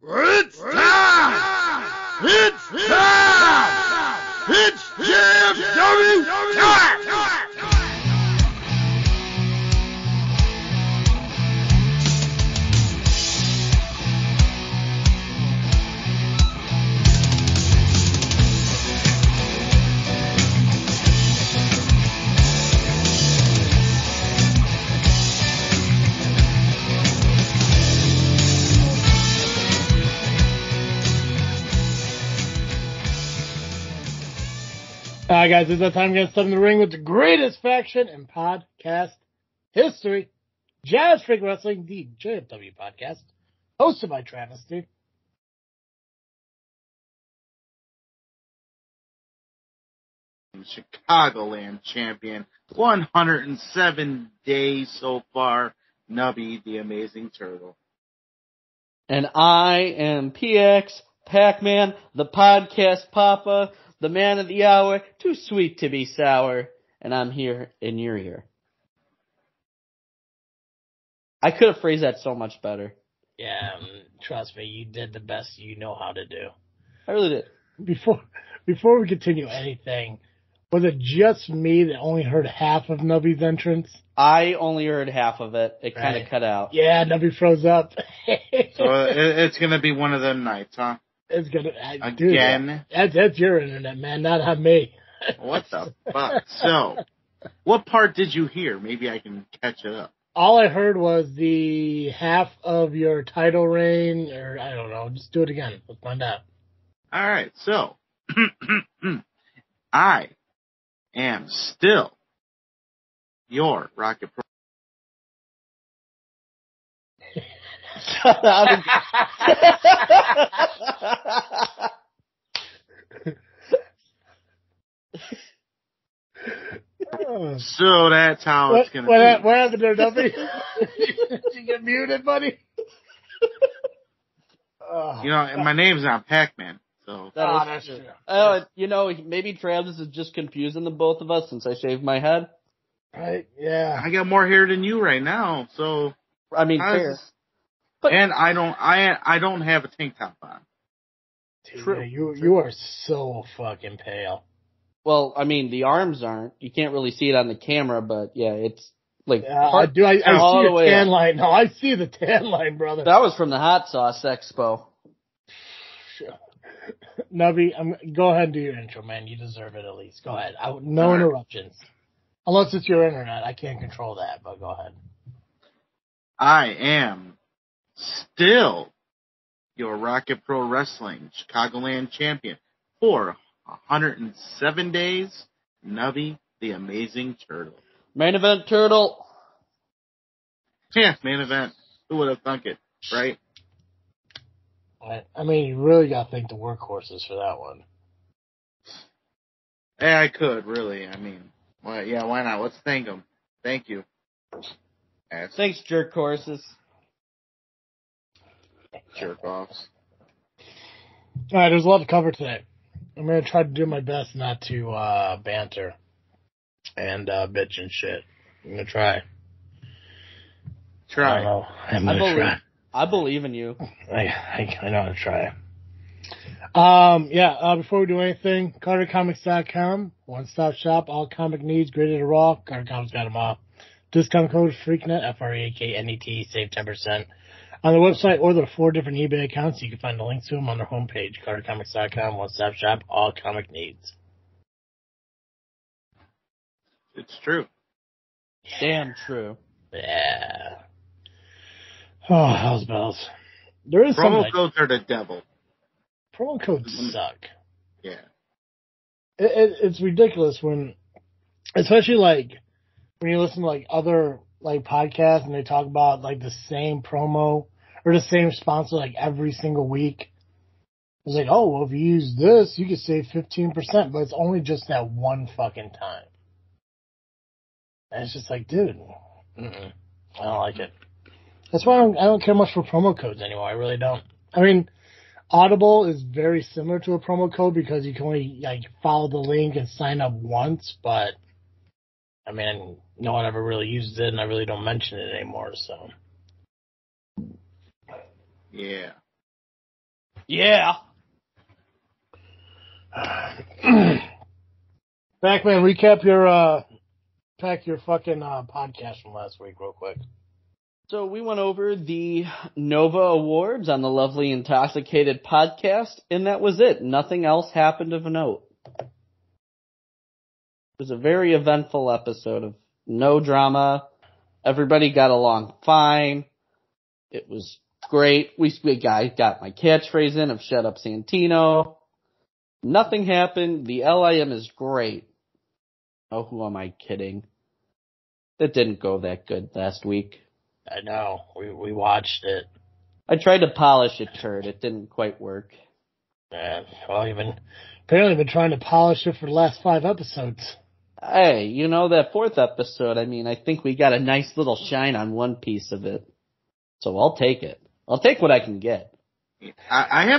It's time! It's time! It's JFW time! Alright guys, it's that time to get stuck in the ring with the greatest faction in podcast history. Jazz Freak Wrestling, the JFW Podcast, hosted by Travesty. Chicagoland champion, 107 days so far, Nubby, the Amazing Turtle. And I am PX, Pacman, the podcast papa, the man of the hour, too sweet to be sour, and I'm here and you're here. I could have phrased that so much better. Yeah, trust me, you did the best you know how to do. I really did. Before we continue anything, was it just me that only heard half of Nubby's entrance? I only heard half of it. It kind of cut out. Yeah, Nubby froze up. So it's going to be one of them nights, huh? It's gonna again. That's your internet, man, not on me. What the fuck? So, what part did you hear? Maybe I can catch it up. All I heard was the half of your title reign, or I don't know. Just do it again. Let's find out. All right. So, I am still your Rocket Pro. So that's how it's going to be. What happened there, Duffy? Did you get muted, buddy? You know, my name's not Pacman, so. That's true. Maybe Travis is just confusing the both of us since I shaved my head. Right, yeah. I got more hair than you right now, so. I mean, fair. And I don't have a tank top on. Dude, you are so fucking pale. Well, I mean, the arms aren't. You can't really see it on the camera, but yeah, it's like. I see the tan line. No, I see the tan line, brother. That was from the Hot Sauce Expo. Nubby, go ahead and do your intro, man. You deserve it at least. Go ahead. No interruptions. Unless it's your internet. I can't control that, but go ahead. I am still your Rocket Pro Wrestling Chicagoland champion for 107 days, Nubby, the Amazing Turtle. Main event, Turtle. Yeah, main event. Who would have thunk it, right? I mean, you really got to thank the workhorses for that one. Yeah, I could, really. I mean, why not? Let's thank them. Thank you. Thanks, jerk horses. Jerk offs. All right, there's a lot to cover today. I'm going to try to do my best not to banter and bitch and shit. I'm going to try. Try. I don't know. I'm going to try. I believe in you. I know how to try. Before we do anything, CarterComics.com, one-stop shop, all comic needs, graded to raw. Carter Comics got them all. Discount code FREAKNET, FREAKNET, save 10%. On the website or the 4 different eBay accounts, you can find the links to them on their homepage, CarterComics.com, one-stop shop, all comic needs. It's true. Damn true. Yeah. Oh, hell's bells. There is promo codes are the devil. Promo codes suck. Yeah. It's ridiculous when, especially like, when you listen to like other like podcasts and they talk about like the same promo or the same sponsor like every single week. It's like, oh, well, if you use this, you can save 15%, but it's only just that one fucking time. And it's just like, dude, I don't like it. That's why I don't care much for promo codes anymore. I really don't. I mean, Audible is very similar to a promo code because you can only like follow the link and sign up once, but I mean, no one ever really uses it, and I really don't mention it anymore, so. Yeah. Yeah. Pacman, recap your fucking podcast from last week real quick. So we went over the Nova Awards on the Lovely Intoxicated podcast, and that was it. Nothing else happened of note. It was a very eventful episode of no drama. Everybody got along fine. It was great. I got my catchphrase in of "Shut Up, Santino." Nothing happened. The LIM is great. Oh, who am I kidding? It didn't go that good last week. I know. We watched it. I tried to polish it, turd. It didn't quite work. Well, you've been trying to polish it for the last 5 episodes. Hey, that 4th episode, I think we got a nice little shine on one piece of it. So I'll take it. I'll take what I can get. I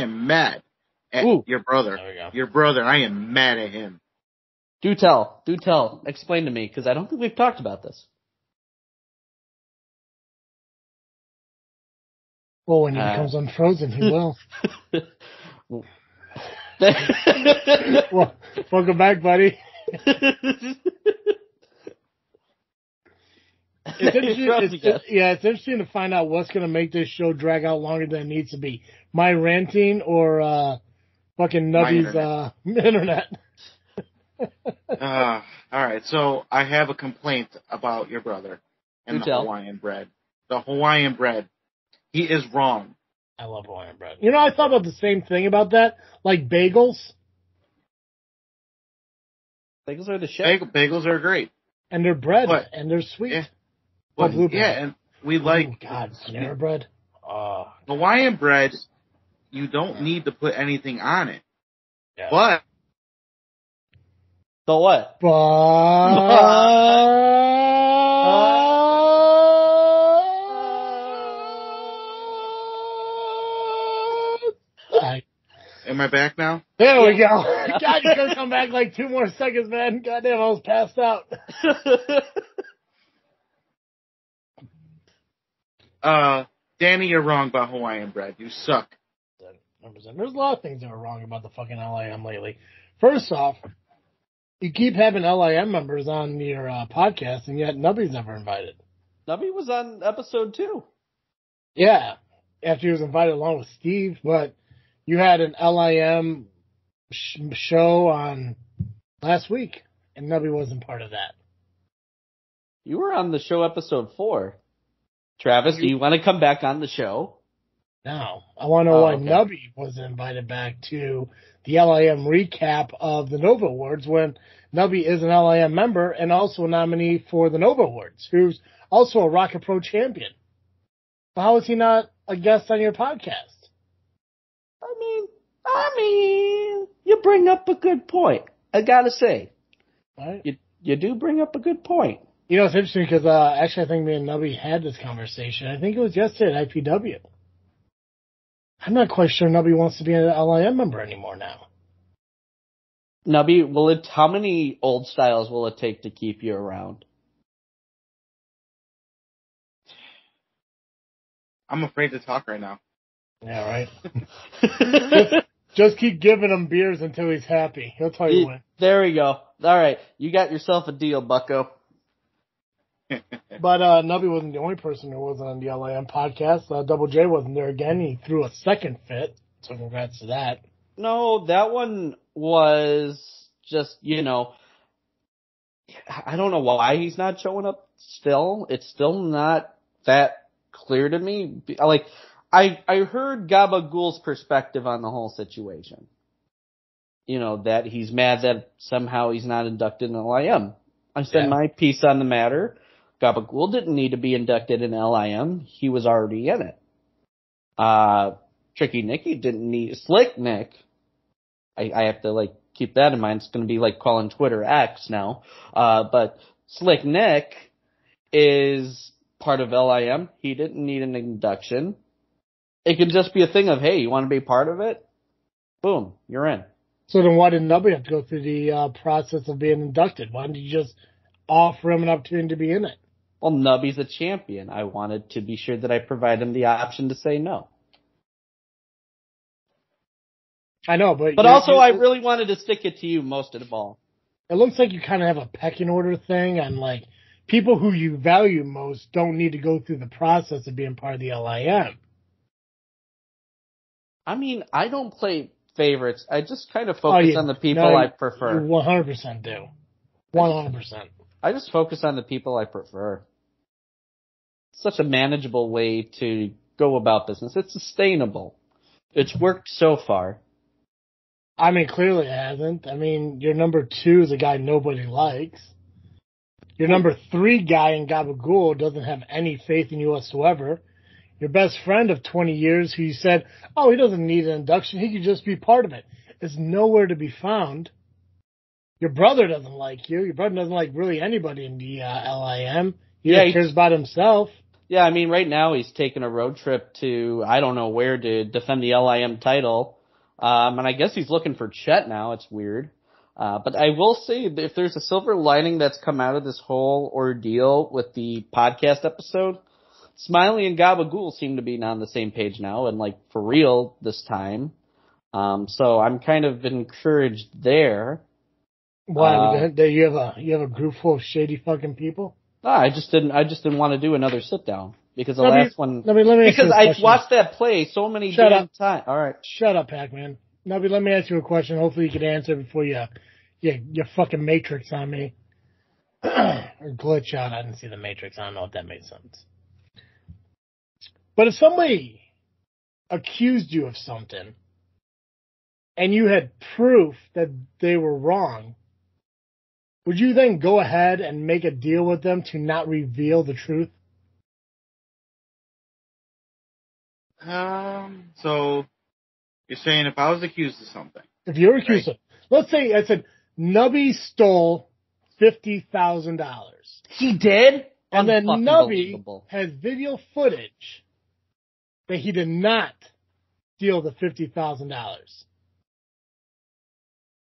am mad at your brother. There we go. Your brother, I am mad at him. Do tell. Explain to me, because I don't think we've talked about this. Well, when he becomes unfrozen, he will. Well, welcome back, buddy. It's interesting to find out what's going to make this show drag out longer than it needs to be. My ranting or fucking Nubby's internet. All right, so I have a complaint about your brother and Hawaiian bread. The Hawaiian bread, he is wrong. I love Hawaiian bread. I thought about the same thing about that. Like bagels. Bagels are the shit. Bagels are great. And they're bread, and they're sweet. Yeah, and we like... God, Panera bread. Hawaiian bread, you don't need to put anything on it. Yeah. But... So what? Am I back now? There we go. God, you could come back like 2 more seconds, man. Goddamn, I was passed out. Danny, you're wrong about Hawaiian bread. You suck. There's a lot of things that are wrong about the fucking LIM lately. First off, you keep having LIM members on your podcast, and yet Nubby's never invited. Nubby was on episode 2. Yeah, after he was invited along with Steve, but you had an LIM show on last week, and Nubby wasn't part of that. You were on the show episode 4. Travis, do you want to come back on the show? No. I want to know why Nubby wasn't invited back to the LIM recap of the Nova Awards when Nubby is an LIM member and also a nominee for the Nova Awards, who's also a Rocket Pro champion. So how is he not a guest on your podcast? I mean, you bring up a good point. I gotta say. Right. You do bring up a good point. It's interesting because actually I think me and Nubby had this conversation. I think it was yesterday at IPW. I'm not quite sure Nubby wants to be an LIM member anymore now. Nubby, how many old styles will it take to keep you around? I'm afraid to talk right now. Yeah, right. Just keep giving him beers until he's happy. He'll tell you when. There we go. All right. You got yourself a deal, bucko. But Nubby wasn't the only person who wasn't on the LIM podcast. Double J wasn't there again. He threw a second fit, so congrats to that. No, that one was just, I don't know why he's not showing up still. It's still not that clear to me. I heard Gabagool's perspective on the whole situation. That he's mad that somehow he's not inducted in LIM. I said my piece on the matter. Gabagool didn't need to be inducted in LIM. He was already in it. Tricky Nicky didn't need... Slick Nick, I have to, keep that in mind. It's going to be like calling Twitter X now. But Slick Nick is part of LIM. He didn't need an induction. It could just be a thing of, hey, you want to be part of it? Boom, you're in. So then why did Nubby have to go through the process of being inducted? Why didn't you just offer him an opportunity to be in it? Well, Nubby's a champion. I wanted to be sure that I provide him the option to say no. I know, but also I really wanted to stick it to you most of all. It looks like you kind of have a pecking order thing, and like people who you value most don't need to go through the process of being part of the LIM. I mean, I don't play favorites. I just kind of focus on the people I prefer. You 100% do. 100%. I just focus on the people I prefer. It's such a manageable way to go about business. It's sustainable. It's worked so far. I mean, clearly it hasn't. I mean, your number 2 is a guy nobody likes. Your number 3 guy in Gabagool doesn't have any faith in you whatsoever. Your best friend of 20 years who you said, oh, he doesn't need an induction. He could just be part of it. Is nowhere to be found. Your brother doesn't like you. Your brother doesn't like really anybody in the LIM. He cares about himself. Yeah, I mean, right now he's taking a road trip to, I don't know where, to defend the LIM title. And I guess he's looking for Chet now. It's weird. But I will say, if there's a silver lining that's come out of this whole ordeal with the podcast episode, Smiley and Gabagool seem to be on the same page now, and like for real this time. So I'm kind of encouraged there. Why? You have a group full of shady fucking people? No, I just didn't want to do another sit down because last one. Let me because I watched that play so many damn times. All right, shut up, Pacman. Nubby, let me ask you a question. Hopefully you can answer before you fucking Matrix on me or glitch out. I didn't see the Matrix. I don't know if that made sense. But if somebody accused you of something and you had proof that they were wrong, would you then go ahead and make a deal with them to not reveal the truth? So you're saying if I was accused of something. If you're accused of, let's say I said, Nubby stole $50,000. He did? And then Nubby has video footage that he did not steal the $50,000.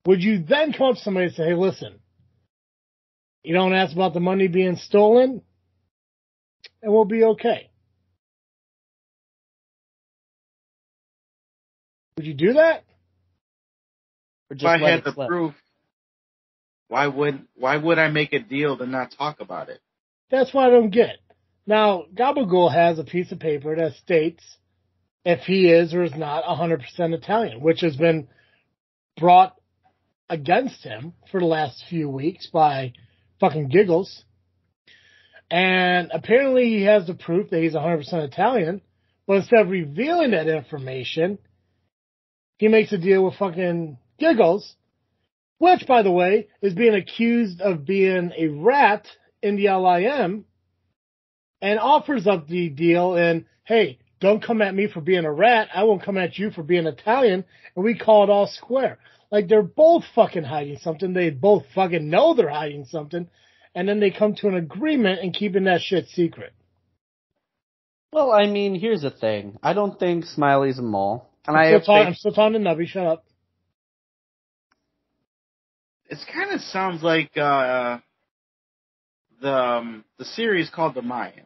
Would you then come up to somebody and say, hey, listen, you don't ask about the money being stolen, and we'll be okay? Would you do that? If I had the proof, why would I make a deal to not talk about it? That's what I don't get. Now, Gabagool has a piece of paper that states if he is or is not 100% Italian, which has been brought against him for the last few weeks by fucking Giggles. And apparently he has the proof that he's 100% Italian, but instead of revealing that information, he makes a deal with fucking Giggles, which, by the way, is being accused of being a rat in the LIM, and offers up the deal and, hey, don't come at me for being a rat, I won't come at you for being Italian, and we call it all square. Like, they're both fucking hiding something, they both fucking know they're hiding something, and then they come to an agreement and keeping that shit secret. Well, I mean, here's the thing. I don't think Smiley's a mole. And I'm still talking to Nubby, shut up. It kind of sounds like the series called The Mayans.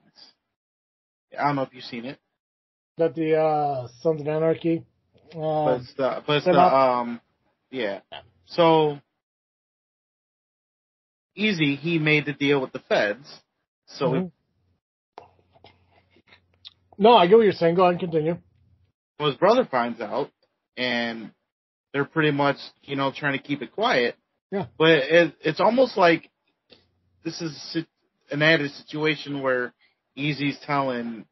I don't know if you've seen it. That the Sons of Anarchy? Yeah. So, Easy, he made the deal with the feds. So, mm-hmm. No, I get what you're saying. Go ahead and continue. His brother finds out, and they're pretty much, trying to keep it quiet. Yeah. But it's almost like this is an added situation where Easy's telling,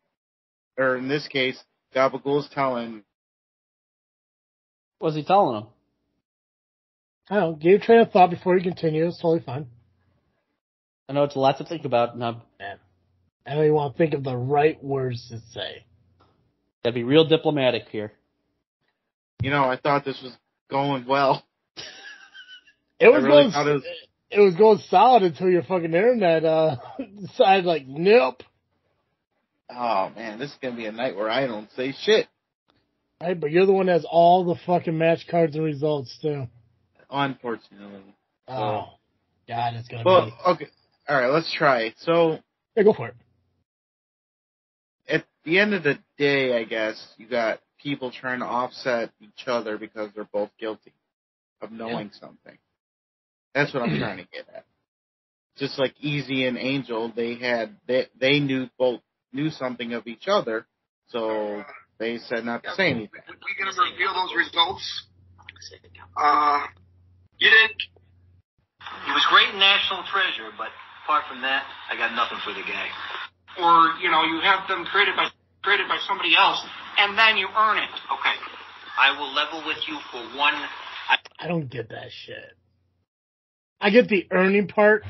or in this case, Gabagool's telling. What's he telling him? I don't know. Give your train of thought before you continue. It's totally fine. I know it's a lot to think about, Nub. Man, I don't even want to think of the right words to say. Gotta be real diplomatic here. I thought this was going well. It was going solid until your fucking internet decided, like, nope. Oh, man, this is going to be a night where I don't say shit. Right, but you're the one that has all the fucking match cards and results, too. Unfortunately. Oh, God, it's going to be. Okay. All right, let's try. So, Yeah, go for it. At the end of the day, I guess, you got people trying to offset each other because they're both guilty of knowing something. That's what I'm trying to get at. Just like Easy and Angel, they both knew something of each other, so they said not to say anything. We're going to reveal those results. You didn't. He was great in National Treasure, but apart from that, I got nothing for the guy. Or, you have them created by somebody else, and then you earn it. Okay. I will level with you for one. I don't get that shit. I get the earning part,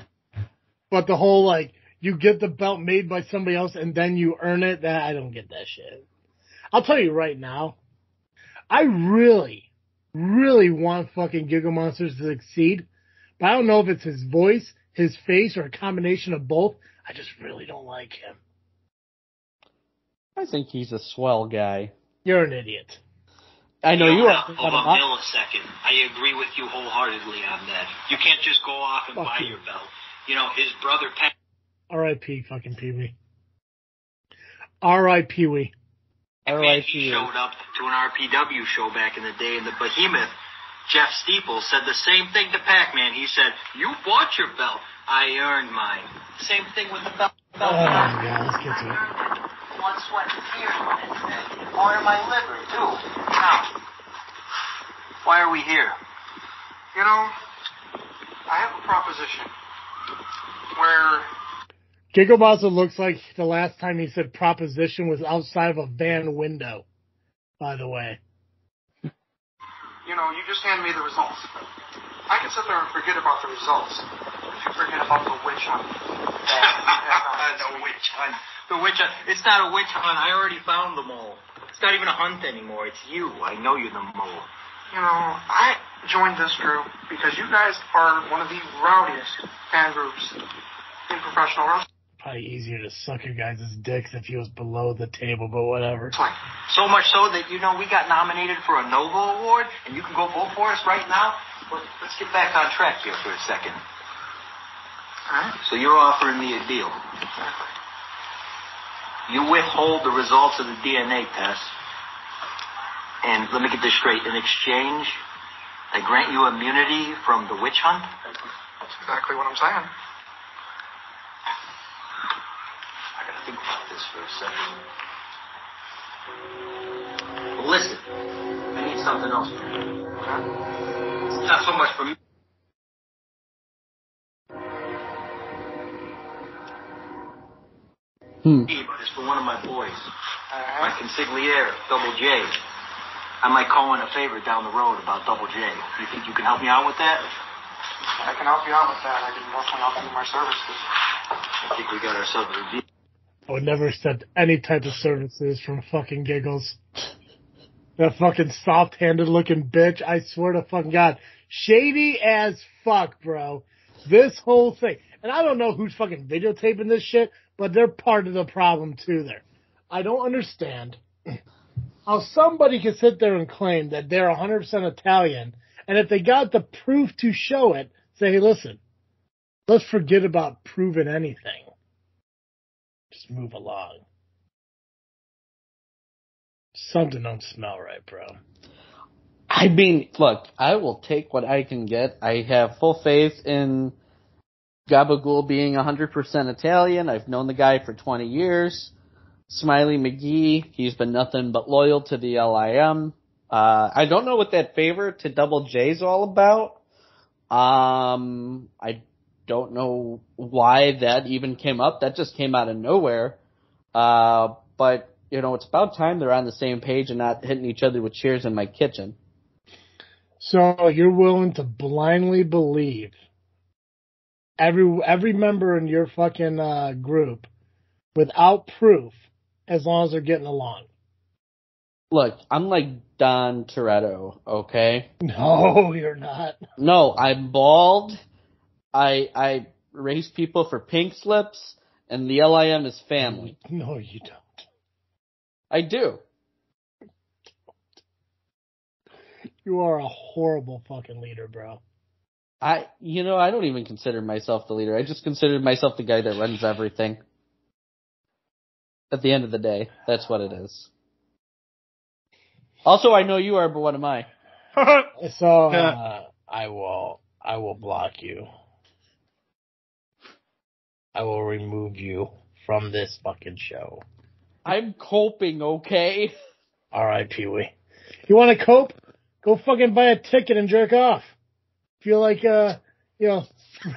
but the whole, like, you get the belt made by somebody else and then you earn it, I don't get that shit. I'll tell you right now, I really, really want fucking Giggle Monsters to succeed, but I don't know if it's his voice, his face, or a combination of both. I just really don't like him. I think he's a swell guy. You're an idiot. I know you are. Of a millisecond. I agree with you wholeheartedly on that. You can't just go off and buy your belt. His brother Pat. R.I.P. fucking Pee-wee. R.I.P. Wee. He showed up to an RPW show back in the day, and the behemoth, Jeff Steeple, said the same thing to Pacman. He said, "You bought your belt. I earned mine." Same thing with the belt. Oh, my God. Let's get to it. Blood, sweat, and tears on it. Part of my liver, too. Now, why are we here? I have a proposition where... Giggle Monster looks like the last time he said proposition was outside of a van window, by the way. You just hand me the results. I can sit there and forget about the results. But you forget about the witch hunt. The witch hunt. The witch hunt. It's not a witch hunt. I already found the mole. It's not even a hunt anymore. It's you. I know you're the mole. I joined this group because you guys are one of the rowdiest fan groups in professional wrestling. Probably easier to suck your guys' dicks if he was below the table, but whatever. So much so that, we got nominated for a Nova Award, and you can go vote for us right now. But let's get back on track here for a second. Huh? So you're offering me a deal. Exactly. You withhold the results of the DNA test, and let me get this straight. In exchange, I grant you immunity from the witch hunt? That's exactly what I'm saying. I gotta think about this for a second. Well, listen, I need something else from you. It's not so much for me. But it's for one of my boys. My consigliere, Double J. I might call in a favor down the road about Double J. You think you can help me out with that? I can help you out with that. I can definitely help you with my services. I think we got ourselves a deal. I would never accept any type of services from fucking Giggles. That fucking soft-handed looking bitch, I swear to fucking God. Shady as fuck, bro. This whole thing. And I don't know who's fucking videotaping this shit, but they're part of the problem too there. I don't understand how somebody can sit there and claim that they're 100% Italian, and if they got the proof to show it, say, hey, listen, let's forget about proving anything. Just move along. Something don't smell right, bro. I mean, look, I will take what I can get. I have full faith in Gabagool being 100% Italian. I've known the guy for 20 years. Smiley McGee, he's been nothing but loyal to the LIM. I don't know what that favor to Double J's all about. I don't know why that even came up. That just came out of nowhere. But, it's about time they're on the same page and not hitting each other with chairs in my kitchen. So you're willing to blindly believe every member in your fucking group without proof as long as they're getting along? Look, I'm like Don Toretto, okay? No, you're not. No, I'm bald. I race people for pink slips, and the LIM is family. No, you don't. I do. You are a horrible fucking leader, bro. I don't even consider myself the leader. I just consider myself the guy that runs everything. At the end of the day, that's what it is. Also, I know you are, but what am I? So, I will block you. I will remove you from this fucking show. I'm coping, okay? Alright, Pee-wee. You wanna cope? Go fucking buy a ticket and jerk off. Feel like,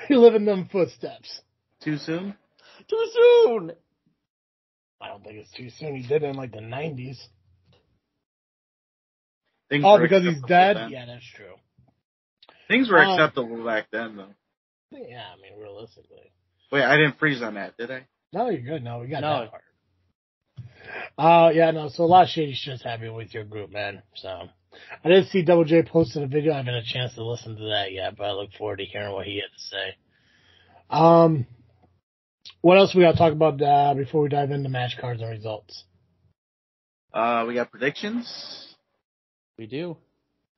reliving them footsteps. Too soon? Too soon! I don't think it's too soon. He did it in like the 90s. Things Oh, were because he's acceptable dead? then. Yeah, that's true. Things were acceptable back then, though. Yeah, I mean, realistically. Wait, I didn't freeze on that, did I? No, you're good. No, we got that part. So a lot of shady shit's happening with your group, man. So, I did see Double J posted a video. I haven't had a chance to listen to that yet, but I look forward to hearing what he had to say. What else we got to talk about before we dive into match cards and results? We got predictions. We do.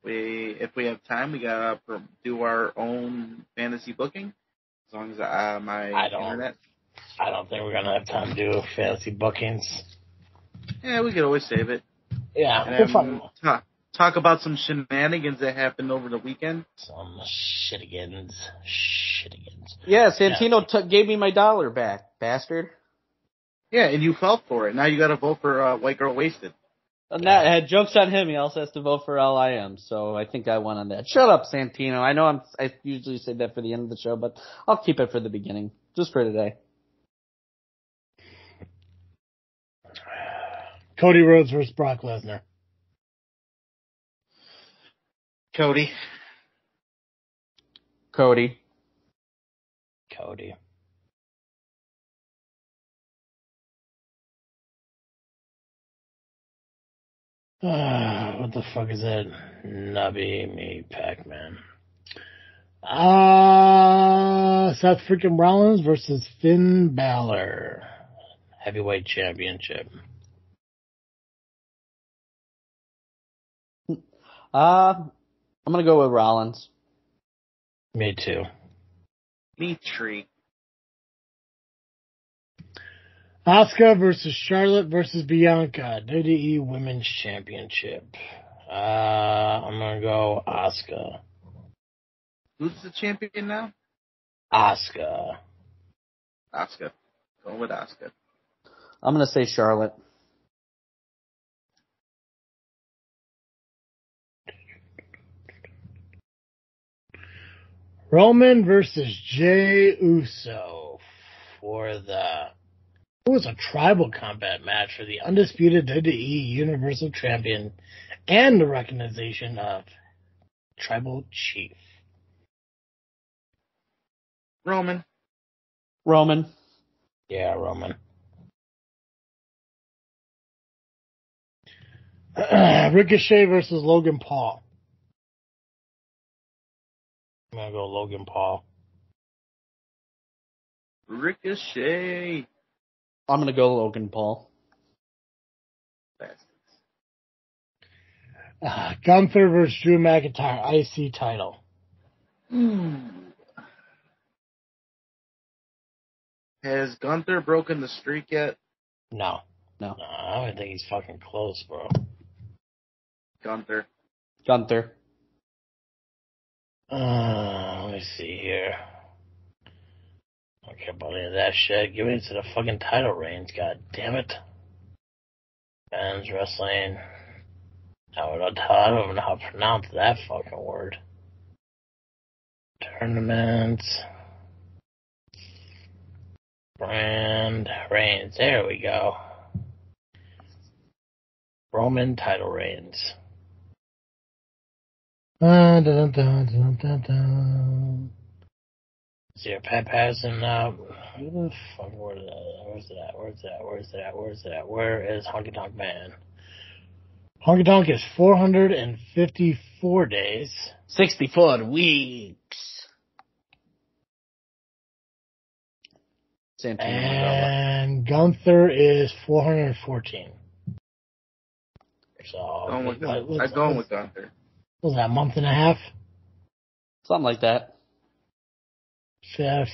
If we have time, we gotta do our own fantasy booking. As long as internet. I don't think we're gonna have time to do fantasy bookings. Yeah, we could always save it. Yeah, and talk about some shenanigans that happened over the weekend. Some shittigans. Yeah, Santino gave me my $1 back, bastard. Yeah, and you fell for it. Now you gotta vote for White Girl Wasted. And that had jokes on him. He also has to vote for LIM, so I think I won on that. Shut up, Santino. I know I usually say that for the end of the show, but I'll keep it for the beginning, just for today. Cody Rhodes versus Brock Lesnar. Cody. What the fuck is that? Nubby, me, Pacman. Seth freaking Rollins versus Finn Balor. Heavyweight Championship. I'm gonna go with Rollins. Me too. Me tree. Asuka versus Charlotte versus Bianca. WWE Women's Championship. I'm gonna go Asuka. Who's the champion now? Asuka. Going with Asuka. I'm gonna say Charlotte. Roman versus Jey Uso for it was a tribal combat match for the undisputed WWE Universal Champion and the recognition of Tribal Chief. Roman. Yeah, Roman. Ricochet versus Logan Paul. I'm going to go Logan Paul. Ricochet. I'm going to go Logan Paul. Gunther versus Drew McIntyre, IC title. Has Gunther broken the streak yet? No, I don't think he's fucking close, bro. Gunther. Let me see here. I don't care about any of that shit. Give me to the fucking title reigns, god damn it. Men's wrestling. I don't even know how to pronounce that fucking word. Tournaments. Brand reigns. There we go. Roman title reigns. Dun, dun, dun, dun, dun, dun. See your Pat Patterson now. Who the fuck? Where's it at? Where is Honky Tonk Man? Honky Tonk is 454 days. 64 weeks. And Gunther is 414. So I'm going with Gunther. What was that, a month and a half? Something like that.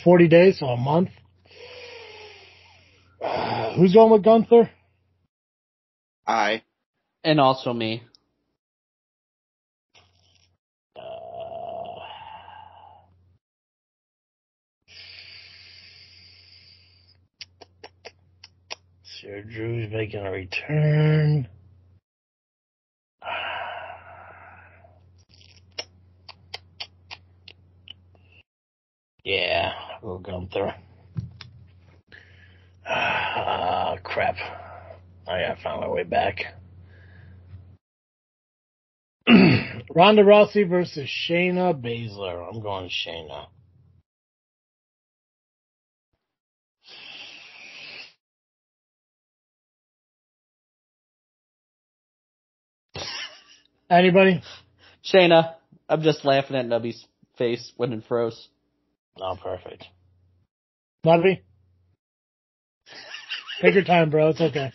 40 days, so a month. Who's going with Gunther? I. And also me. Sir Drew's making a return. Yeah, we'll Gunther. Crap. I gotta find my way back. Ronda Rousey versus Shayna Baszler. I'm going Shayna. Anybody? Shayna. I'm just laughing at Nubby's face when it froze. Oh, perfect. Nubby? Take your time, bro. It's okay.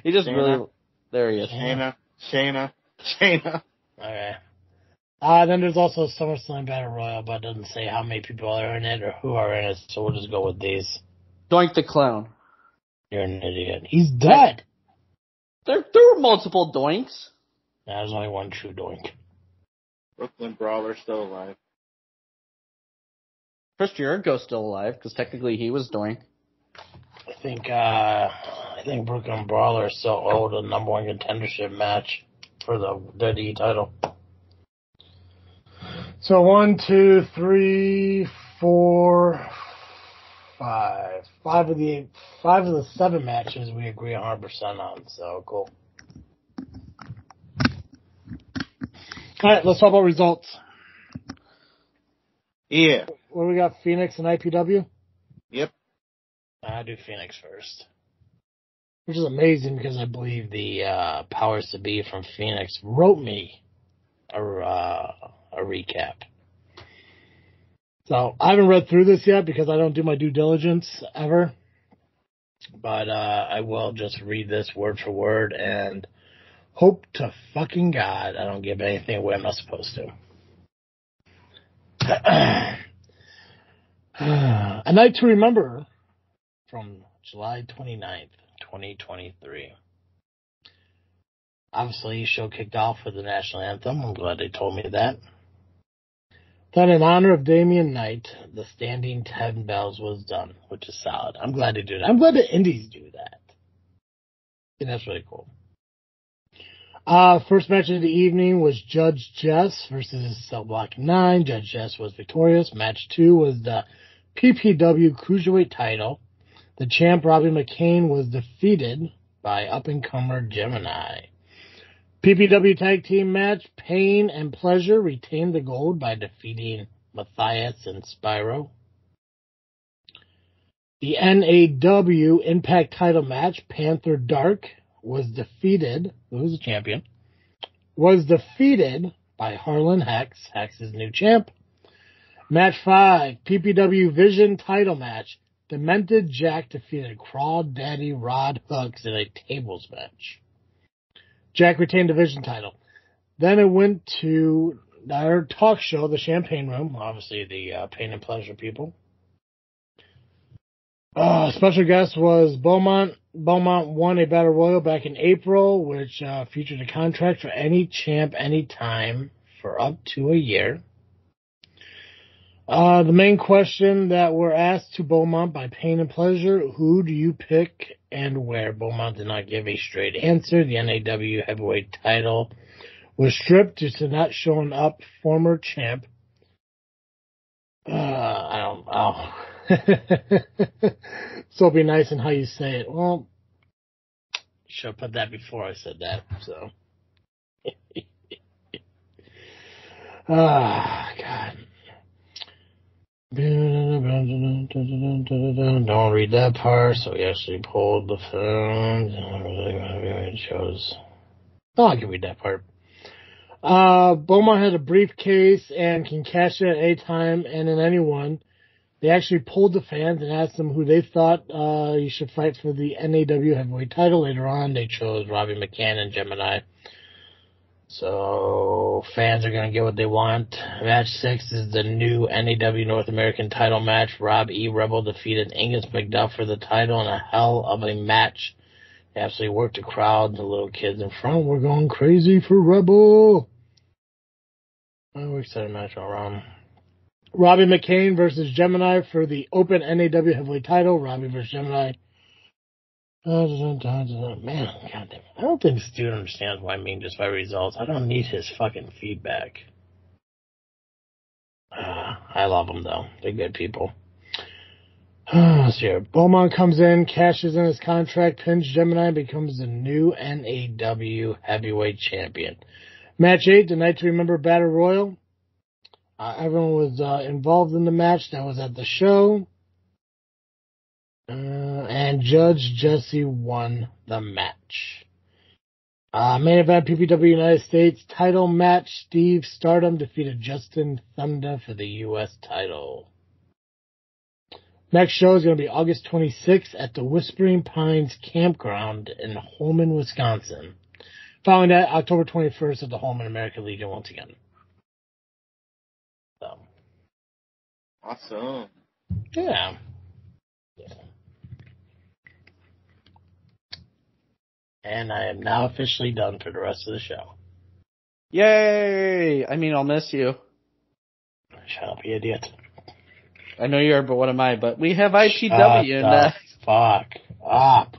He just Shayna. really... There he is. Shayna. Okay. Then there's also a SummerSlam Battle Royal, but it doesn't say how many people are in it or who are in it, so we'll just go with these. Doink the Clown. You're an idiot. He's dead! There were multiple Doinks. Nah, there's only one true doink. Brooklyn Brawler still alive. Chris Jericho's still alive, because technically he was Doink. I think Brooklyn Brawler still owed a number one contendership match for the WWE title. So 1, 2, 3, 4, 5. Five of the 7 matches we agree 100% on. So cool. All right, let's talk about results. Yeah. What do we got? Phoenix and IPW? Yep. I'll do Phoenix first. Which is amazing because I believe the powers to be from Phoenix wrote me a recap. So I haven't read through this yet because I don't do my due diligence ever. But I will just read this word for word and hope to fucking God I don't give anything away I'm not supposed to. A Night to Remember from July 29th, 2023. Obviously, the show kicked off with the national anthem. I'm glad they told me that. Then, in honor of Damian Knight, the standing 10 bells was done, which is solid. I'm glad they do that. I'm glad the indies do that. And that's really cool. First match of the evening was Judge Jess versus Cell Block 9. Judge Jess was victorious. Match 2 was the PPW Cruiserweight title. The champ, Robbie McCain, was defeated by up-and-comer Gemini. PPW Tag Team match, Pain and Pleasure retained the gold by defeating Matthias and Spyro. The NAW Impact title match, Panther Dark, was defeated, who was the champion, was defeated by Harlan Hex, Hex's new champ. Match 5, PPW Vision title match, Demented Jack defeated Crawdaddy Rod Hooks in a tables match. Jack retained the Vision title. Then it went to our talk show, the Champagne Room, obviously the Pain and Pleasure people. Special guest was Beaumont. Beaumont won a Battle Royal back in April, which featured a contract for any champ anytime for up to a year. The main question that were asked to Beaumont by Pain and Pleasure, who do you pick and where? Beaumont did not give a straight answer. The NAW heavyweight title was stripped due to not showing up former champ. So be nice in how you say it. Well, should have put that before I said that, so. God. Don't read that part, so we actually pulled the phone. It shows. Oh, I can read that part. Beaumont had a briefcase and can cash it at any time and in anyone. They actually pulled the fans and asked them who they thought you should fight for the NAW heavyweight title. Later on, they chose Robbie McCann and Gemini. So fans are going to get what they want. Match 6 is the new NAW North American title match. Rob E. Rebel defeated Angus McDuff for the title in a hell of a match. They absolutely worked the crowd. The little kids in front were going crazy for Rebel. We're excited match all around. Robbie McCain versus Gemini for the Open NAW Heavyweight title. Robbie versus Gemini. Man, goddamn. I don't think this dude understands what I mean just by results. I don't need his fucking feedback. I love them, though. They're good people. Let's see here. Beaumont comes in, cashes in his contract, pins Gemini, and becomes the new NAW Heavyweight Champion. Match 8, the Night to Remember Battle Royal. Everyone was involved in the match that was at the show. And Judge Jesse won the match. Main event, PPW United States title match. Steve Stardom defeated Justin Thunder for the U.S. title. Next show is going to be August 26th at the Whispering Pines Campground in Holman, Wisconsin. Following that, October 21st at the Holman American Legion once again. So. Awesome. Yeah. And I am now officially done for the rest of the show. Yay! I mean, I'll miss you. Shut up, you idiot. I know you are, but what am I? But we have IPW. Shut the fuck up.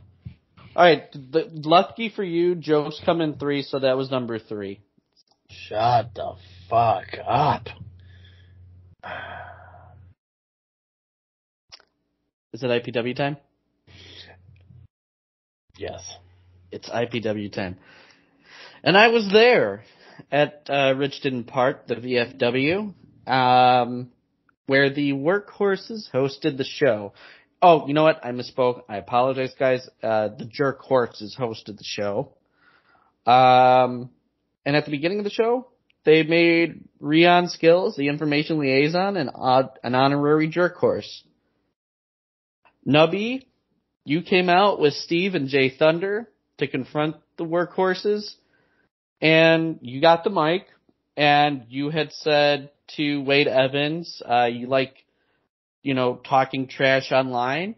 Alright, lucky for you, Joe's come in 3, so that was number 3. Shut the fuck up. Is it IPW time? Yes. It's IPW time. And I was there at Richton Park, the VFW, where the Workhorses hosted the show. Oh, you know what? I misspoke. I apologize, guys. The Jerk Horses hosted the show. And at the beginning of the show, they made Rion Skills, the information liaison, an honorary Jerk Horse. Nubby, you came out with Steve and Jay Thunder to confront the Workhorses, and you got the mic, and you had said to Wade Evans, you like, talking trash online,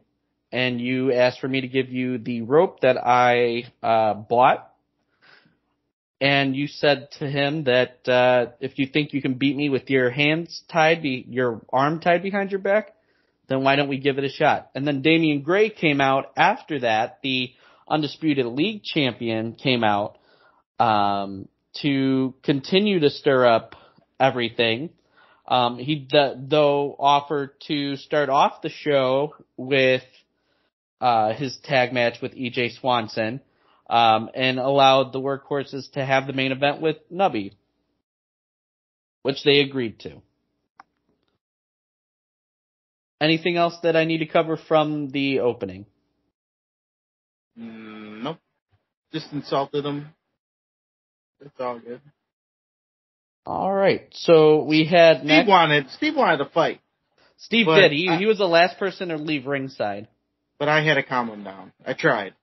and you asked for me to give you the rope that I bought, and you said to him that if you think you can beat me with your hands tied, your arm tied behind your back, then why don't we give it a shot? And then Damian Gray came out after that, the Undisputed League champion came out to continue to stir up everything. He though offered to start off the show with his tag match with EJ Swanson and allowed the Workhorses to have the main event with Nubby, which they agreed to. Anything else that I need to cover from the opening? Nope. Just insulted him. It's all good. All right. So we had Steve wanted to fight. Steve did. He was the last person to leave ringside. But I had to calm him down. I tried.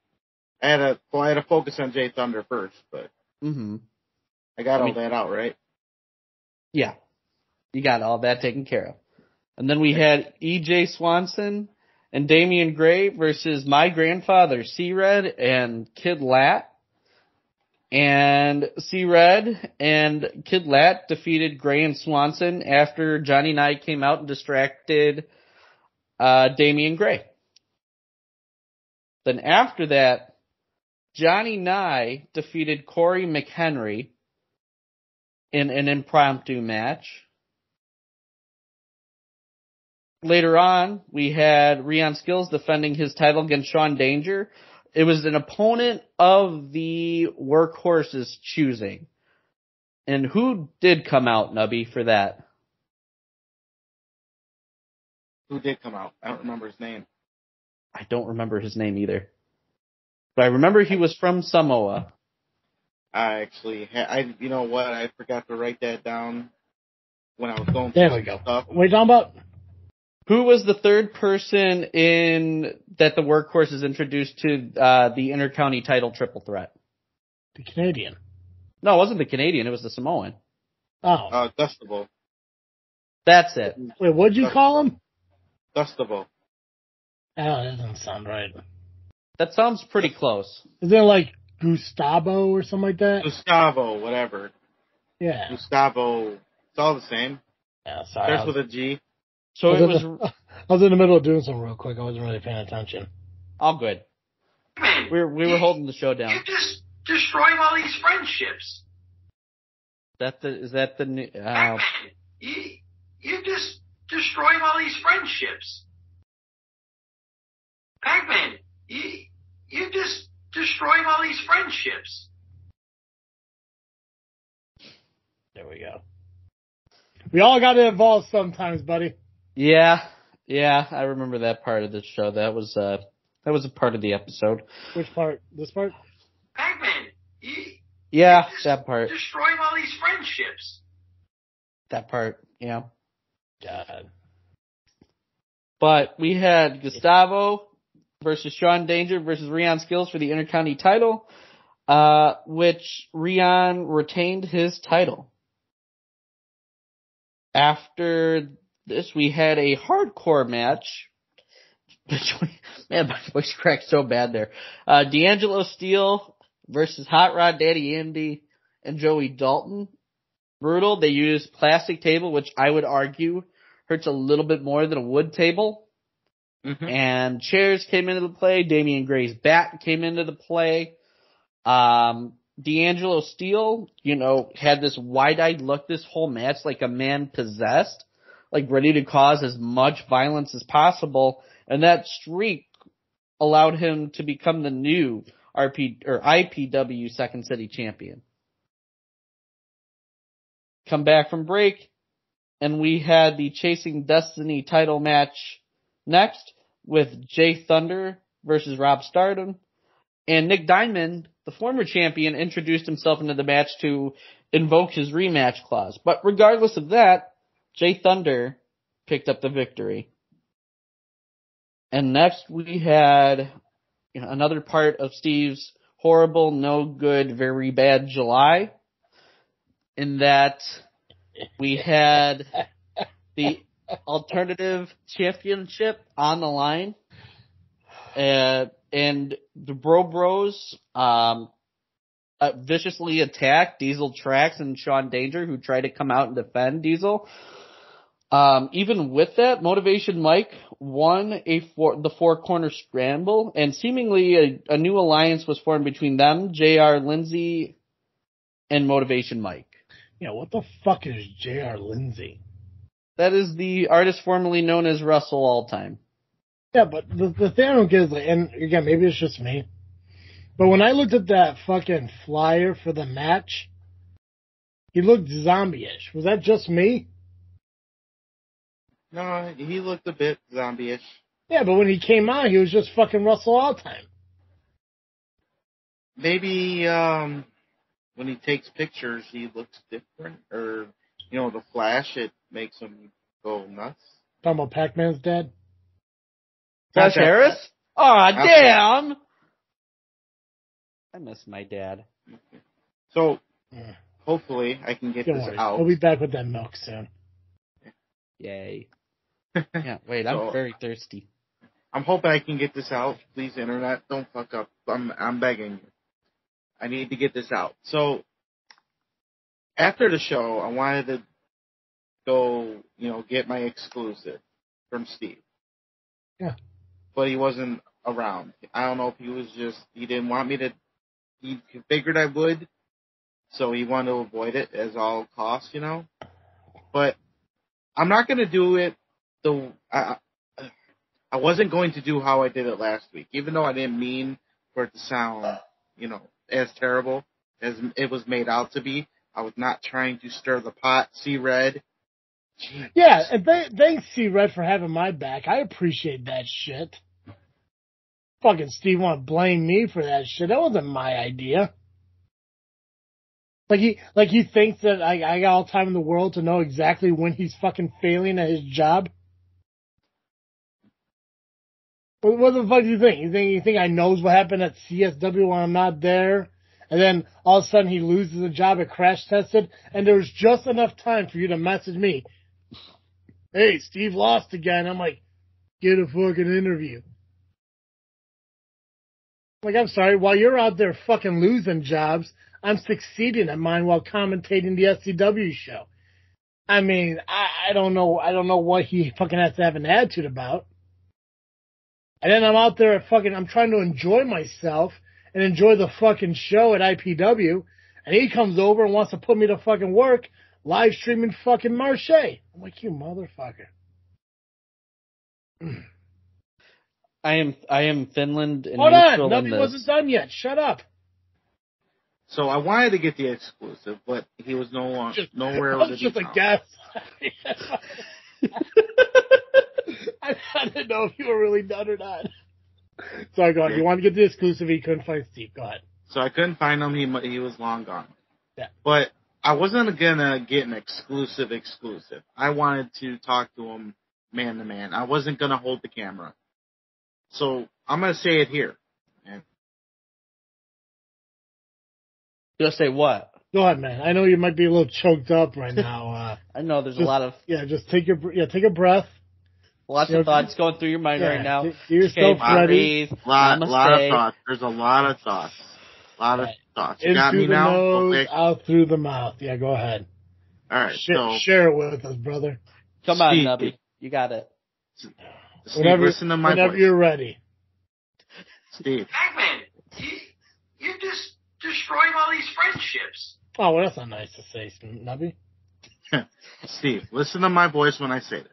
I had to focus on Jay Thunder first, but I got all that out, right? Yeah. You got all that taken care of. And then we had EJ Swanson and Damian Gray versus my grandfather, C-Red, and Kid Lat. And C-Red and Kid Lat defeated Gray and Swanson after Johnny Nye came out and distracted Damian Gray. Then after that, Johnny Nye defeated Corey McHenry in an impromptu match. Later on, we had Rion Skills defending his title against Sean Danger. It was an opponent of the Workhorses choosing. And who did come out, Nubby, for that? Who did come out? I don't remember his name. I don't remember his name either. But I remember he was from Samoa. I actually, you know what? I forgot to write that down when I was going through some stuff. What are you talking about? Who was the third person that the Workhorses introduced to the Intercounty title triple threat? The Canadian. No, it wasn't the Canadian. It was the Samoan. Oh. Dustable. That's it. Wait, what'd you call him? Dustable. Oh, that doesn't sound right. That sounds pretty close. Is it like Gustavo or something like that? Gustavo, whatever. Yeah. Gustavo. It's all the same. Yeah, sorry. Starts with a G. So it was I was in the middle of doing something real quick. I wasn't really paying attention. all good. Man, We were holding the show down. You're just destroying all these friendships. Is that the new? Pacman, you're just destroying all these friendships. Pacman, you're just destroying all these friendships. There we go. We all got to evolve sometimes, buddy. Yeah, I remember that part of the show. That was a part of the episode. Which part? This part? Pacman, Yeah, you're just that part. destroying all these friendships. That part. Yeah. God. But we had Gustavo versus Sean Danger versus Rion Skills for the Intercounty title, which Rion retained his title. After this, we had a hardcore match between, man, my voice cracked so bad there. D'Angelo Steele versus Hot Rod Daddy Andy and Joey Dalton. Brutal. They used plastic table, which I would argue hurts a little bit more than a wood table. Mm-hmm. And chairs came into the play. Damian Gray's bat came into the play. D'Angelo Steele, had this wide-eyed look this whole match like a man possessed, like ready to cause as much violence as possible. And that streak allowed him to become the new IPW Second City champion. Come back from break, and we had the Chasing Destiny title match next with Jay Thunder versus Rob Stardom. And Nick Diamond, the former champion, introduced himself into the match to invoke his rematch clause. But regardless of that, Jay Thunder picked up the victory. And next we had another part of Steve's horrible, no good, very bad July. In that we had the alternative championship on the line. And the Bros viciously attacked Diesel Trax and Sean Danger, who tried to come out and defend Diesel. Even with that, Motivation Mike won the four-corner scramble, and seemingly a new alliance was formed between them, JR Lindsay, and Motivation Mike. Yeah, what the fuck is JR Lindsay? That is the artist formerly known as Russell Alltime. Yeah, but the thing I don't get is, and again, maybe it's just me, but when I looked at that fucking flyer for the match, he looked zombie-ish. Was that just me? No, he looked a bit zombie-ish. Yeah, but when he came out, he was just fucking Russell Alltime. Maybe when he takes pictures, he looks different, or the flash, it makes him go nuts. Talking about Pacman's dad? Josh Harris? Aw, damn! I miss my dad. So, hopefully, I can get Don't this worry. out. We'll be back with that milk soon. Yay. Yeah, wait, I'm very thirsty. I'm hoping I can get this out. Please, internet, don't fuck up. I'm begging you. I need to get this out. So, after the show, I wanted to go, get my exclusive from Steve. Yeah. But he wasn't around. I don't know if he didn't want me to, he figured I would, so he wanted to avoid it as all costs, But I'm not going to do it I wasn't going to do how I did it last week, even though I didn't mean for it to sound, as terrible as it was made out to be. I was not trying to stir the pot. See Red. Jeez. Yeah, and thanks, C Red, for having my back. I appreciate that shit. Fucking Steve want to blame me for that shit. That wasn't my idea. Like he thinks that I got all the time in the world to know exactly when he's fucking failing at his job. What the fuck do you think? You think I knows what happened at CSW when I'm not there? And then all of a sudden he loses a job at Crash Tested, and there was just enough time for you to message me, hey, Steve lost again. I'm like, get a fucking interview. Like, I'm sorry, while you're out there fucking losing jobs, I'm succeeding at mine while commentating the SCW show. I mean, I don't know what he fucking has to have an attitude about. And then I'm out there I'm trying to enjoy myself and enjoy the fucking show at IPW, and he comes over and wants to put me to fucking work, live streaming fucking Marche. I'm like, you motherfucker. I am Finland. Hold on, Nubby wasn't done yet. Shut up. So I wanted to get the exclusive, but he was nowhere. That was just a guess. I didn't know if you were really done or not. Sorry, go ahead. You wanted to get the exclusive, he couldn't find Steve. Go ahead. So I couldn't find him. He was long gone. Yeah. But I wasn't going to get an exclusive. I wanted to talk to him man to man. I wasn't going to hold the camera. So I'm going to say it here. You'll say what? Go ahead, man. I know you might be a little choked up right now. I know there's a lot of... Yeah, just take a breath. Lots of thoughts going through your mind right now. Get yourself ready. Lot of thoughts. There's a lot of thoughts. You got me now? Nose, okay. Out through the mouth. Yeah, go ahead. All right. Share it with us, brother. Come on, Nubby. You got it. Steve, listen to my whenever voice. You're ready. Steve. Pacman, you're just destroying all these friendships. Oh, well, that's not nice to say, Nubby. Steve, listen to my voice when I say this.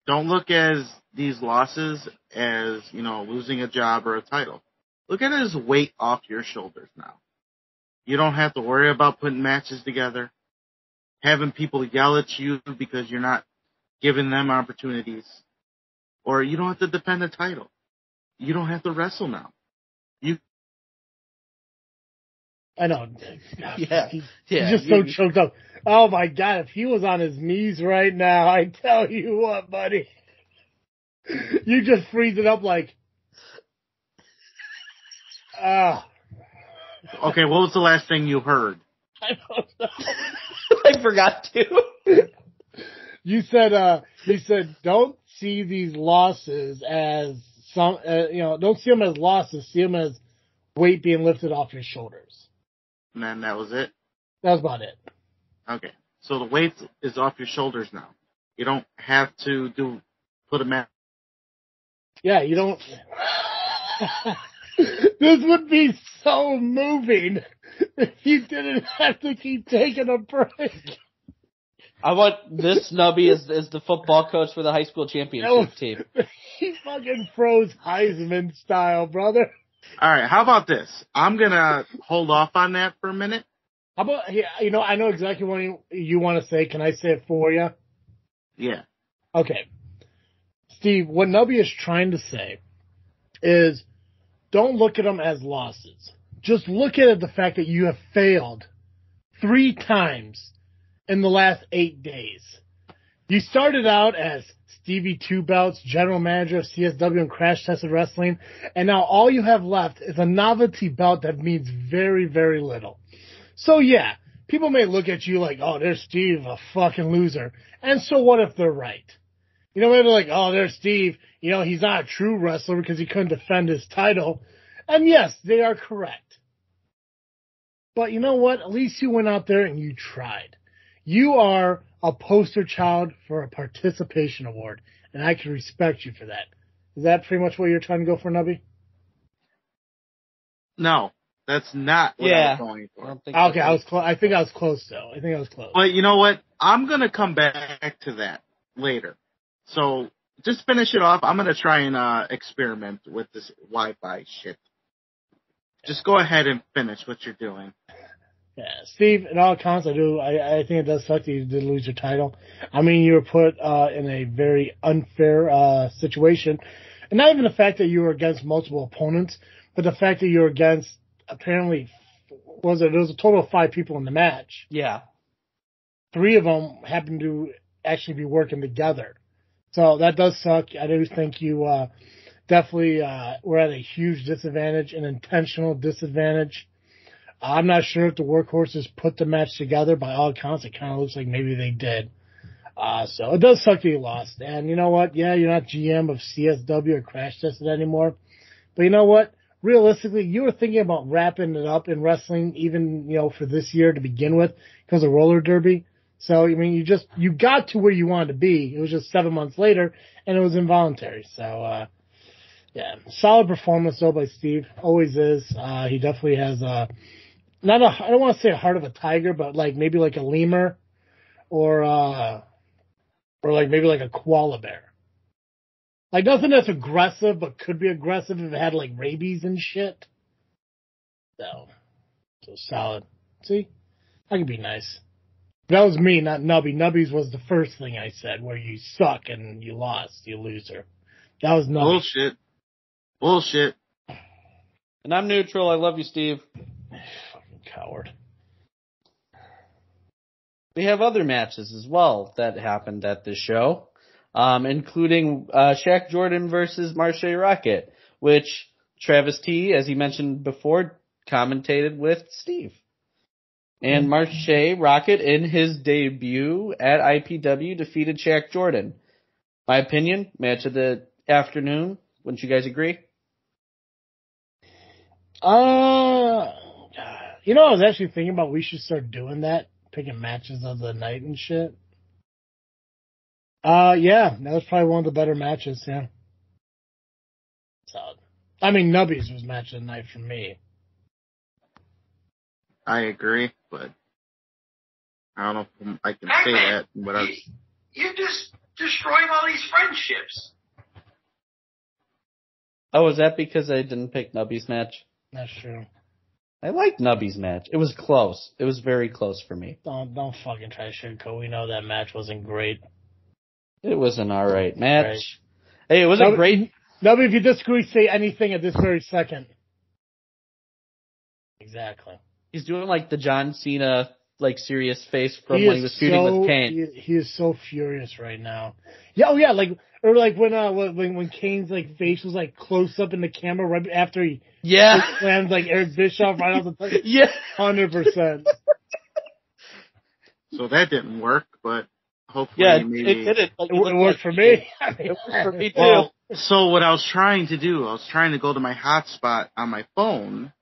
Don't look at these losses as, losing a job or a title. Look at it as weight off your shoulders now. You don't have to worry about putting matches together, having people yell at you because you're not giving them opportunities, or you don't have to defend a title. You don't have to wrestle now. I know. Yeah. He's just so choked up. Oh my God, if he was on his knees right now, I tell you what, buddy. You just freeze it up like, Okay, what was the last thing you heard? I don't know. I forgot to. You said, don't see these losses as don't see them as losses, see them as weight being lifted off your shoulders. And then that was it? That was about it. Okay. So the weight is off your shoulders now. You don't have to put a match. Yeah, you don't. This would be so moving if you didn't have to keep taking a break. I want this Nubby as the football coach for the high school championship team. He fucking froze Heisman style, brother. All right, how about this? I'm going to hold off on that for a minute. How about, I know exactly what you want to say. Can I say it for you? Yeah. Okay. Steve, what Nubby is trying to say is don't look at them as losses. Just look at the fact that you have failed 3 times in the last 8 days. You started out as Stevie Two Belts, general manager of CSW and Crash Tested Wrestling, and now all you have left is a novelty belt that means very, very little. So yeah, people may look at you like, oh, there's Steve, a fucking loser. And so what if they're right? Maybe they're like, oh, there's Steve, he's not a true wrestler because he couldn't defend his title. And yes, they are correct. But you know what? At least you went out there and you tried. You are a poster child for a participation award, and I can respect you for that. Is that pretty much what you're trying to go for, Nubby? No, that's not what I was going for. Okay, I was close. I think I was close, though. But you know what? I'm going to come back to that later. So just finish it off. I'm going to try and experiment with this Wi-Fi shit. Just go ahead and finish what you're doing. Yeah, Steve, in all accounts, I think it does suck that you did lose your title. I mean, you were put in a very unfair situation. And not even the fact that you were against multiple opponents, but the fact that you were against, apparently, there was a total of 5 people in the match. Yeah. 3 of them happened to actually be working together. So that does suck. I do think you definitely were at a huge disadvantage, an intentional disadvantage. I'm not sure if the Workhorses put the match together. By all accounts, it kind of looks like maybe they did. So it does suck that you lost. And you know what? Yeah, you're not GM of CSW or Crash Tested anymore. But you know what? Realistically, you were thinking about wrapping it up in wrestling even, for this year to begin with because of roller derby. So, I mean, you got to where you wanted to be. It was just 7 months later and it was involuntary. So, yeah, solid performance though by Steve. Always is. He definitely has I don't want to say a heart of a tiger, but like maybe like a lemur or like maybe like a koala bear. Like nothing that's aggressive, but could be aggressive if it had like rabies and shit. So solid. See, I can be nice. That was me, not Nubby. Nubby's was the first thing I said, where you suck and you lost, you loser. That was Nubby. Bullshit. And I'm neutral. I love you, Steve. Fucking coward. We have other matches as well that happened at this show, including Shaq Jordan versus Marche Rocket, which Travis T, as he mentioned before, commentated with Steve. And Marche Rocket, in his debut at IPW, defeated Shaq Jordan. My opinion, match of the afternoon. Wouldn't you guys agree? I was actually thinking about we should start doing that, picking matches of the night and shit. Yeah, that was probably one of the better matches, yeah. Solid. I mean, Nubby's was match of the night for me. I agree, but I don't know if I can say that. But you're just destroying all these friendships. Oh, is that because I didn't pick Nubby's match? That's true. I liked Nubby's match. It was close. It was very close for me. Don't fucking try to sugarcoat. We know that match wasn't great. It was an alright match. Right. Hey, it was a great... Nubby, if you disagree, say anything at this very second. Exactly. He's doing like the John Cena, like serious face from when he was feuding with Kane. He is so furious right now. Yeah, oh yeah, like when Kane's like face was like close up in the camera right after he slammed like Eric Bischoff right off the top. Yeah, 100%. So that didn't work, but hopefully maybe it did. Like, it worked for me. It worked for me too. Well, so what I was trying to do, I was trying to go to my hotspot on my phone,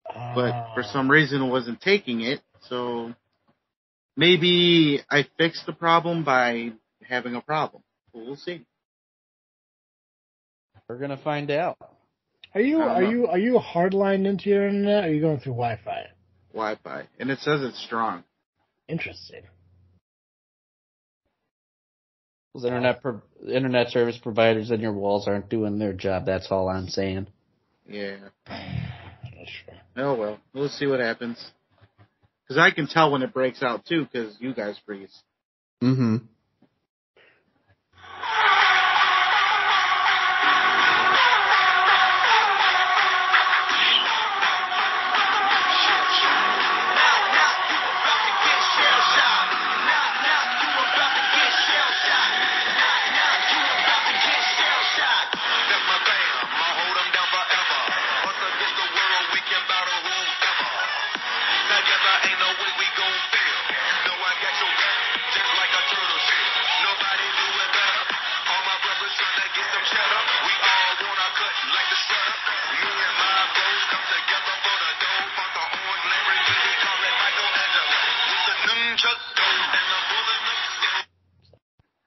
but for some reason it wasn't taking it. So maybe I fixed the problem by having a problem. We'll see. We're gonna find out. Are you hardlined into your internet, or are you going through Wi-Fi? Wi-Fi, and it says it's strong. Interesting. Those internet service providers in your walls aren't doing their job. That's all I'm saying. Yeah. That's true. Oh well, we'll see what happens. Because I can tell when it breaks out too, because you guys freeze. Mm-hmm.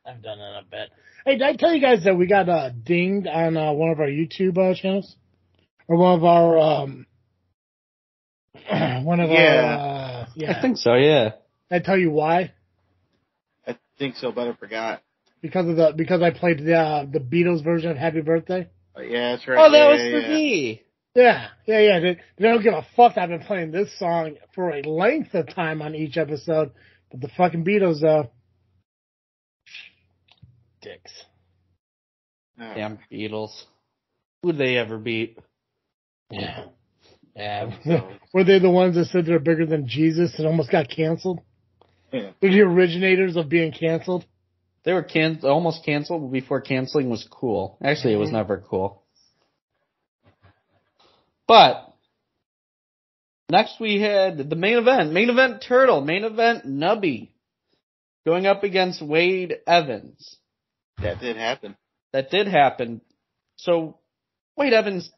I've done it a bit. Hey, did I tell you guys that we got dinged on one of our YouTube channels? Or one of our, our, I think so, yeah. Did I tell you why? I think so, but I forgot. Because I played the Beatles version of Happy Birthday? Yeah, that's right. Oh, that was for me. Yeah. They don't give a fuck that I've been playing this song for a length of time on each episode. But the fucking Beatles, though. Dicks. Damn Beatles. Who'd they ever beat? Yeah. Were they the ones that said they're bigger than Jesus and almost got canceled? Yeah. They're the originators of being canceled? They were almost canceled before canceling was cool. Actually, it was never cool. But Next we had the main event. Main event Turtle. Main event Nubby. Going up against Wade Evans. That did happen. That did happen. So Wade Evans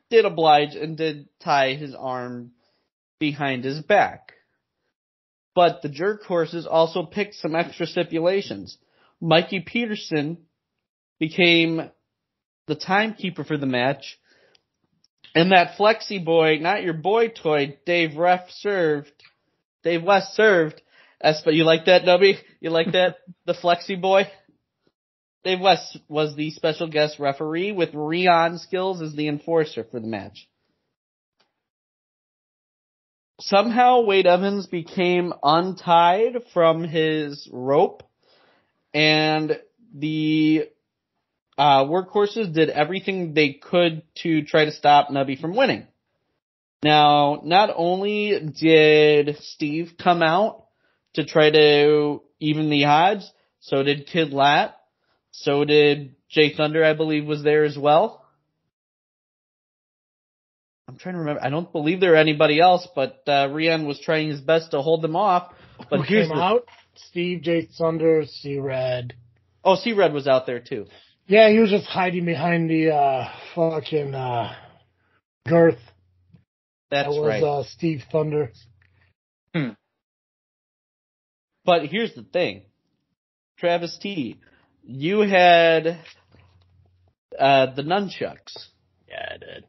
did oblige and did tie his arm behind his back. But the Jerk Horses also picked some extra stipulations. Mikey Peterson became the timekeeper for the match. And that Flexi Boy, not your boy toy, Dave West served. You like that, Nubby? You like that? The Flexi Boy? Dave West was the special guest referee with Rion Skills as the enforcer for the match. Somehow Wade Evans became untied from his rope, and the Workhorses did everything they could to try to stop Nubby from winning. Now, not only did Steve come out to try to even the odds, so did Kid Lat, so did Jay Thunder, I believe, was there as well. I'm trying to remember. I don't believe there were anybody else, but Rian was trying his best to hold them off. But who came out? Steve, Jay Thunder, C-Red. Oh, C-Red was out there too. Yeah, he was just hiding behind the fucking girth. That's right. That was Steve Thunder. But here's the thing. Travis T, you had the nunchucks. Yeah, I did.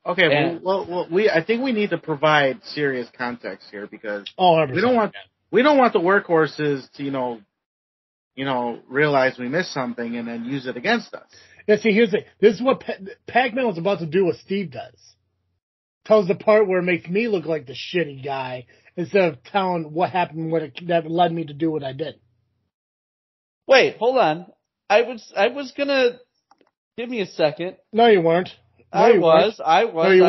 Okay, well, I think we need to provide serious context here because 100%. we don't want the Workhorses to realize we missed something and then use it against us. Yeah, see, here's the thing. This is what Pacman was about to do. What Steve does. Tells the part where it makes me look like the shitty guy instead of telling what happened that led me to do what I did. Wait, hold on. I was gonna give me a second. No, you weren't. I was. No, you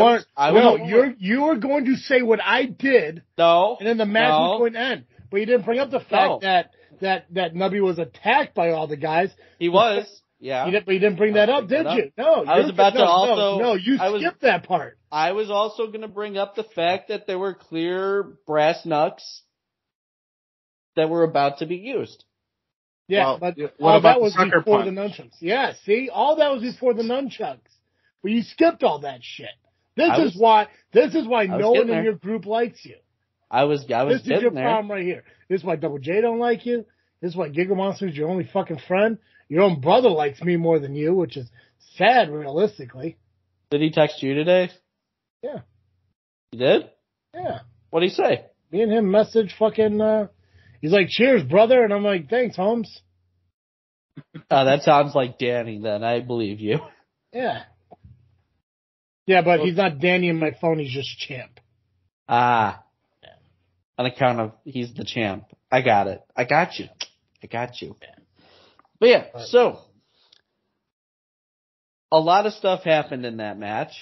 weren't. You were going to say what I did. No. And then the match was going to end. But you didn't bring up the fact that Nubby was attacked by all the guys. He was. Yeah. But you didn't bring that up, did you? No. I was about to also. No, you skipped that part. I was also going to bring up the fact that there were clear brass knucks that were about to be used. Yeah, but all that was before the nunchucks. Yeah, see? All that was before the nunchucks. But you skipped all that shit. This is why no one in your group likes you. This is your problem right here. This is why Double J don't like you. This is why Giga Monster is your only fucking friend. Your own brother likes me more than you, which is sad, realistically. Did he text you today? Yeah. You did? Yeah. What'd he say? Me and him message fucking, he's like, cheers, brother. And I'm like, thanks, Holmes. That sounds like Danny then. I believe you. Yeah. Yeah, but he's not Danny in my phone. He's just Champ. Ah. Yeah. On account of he's the champ. I got it. I got you. Yeah. But yeah, so a lot of stuff happened in that match.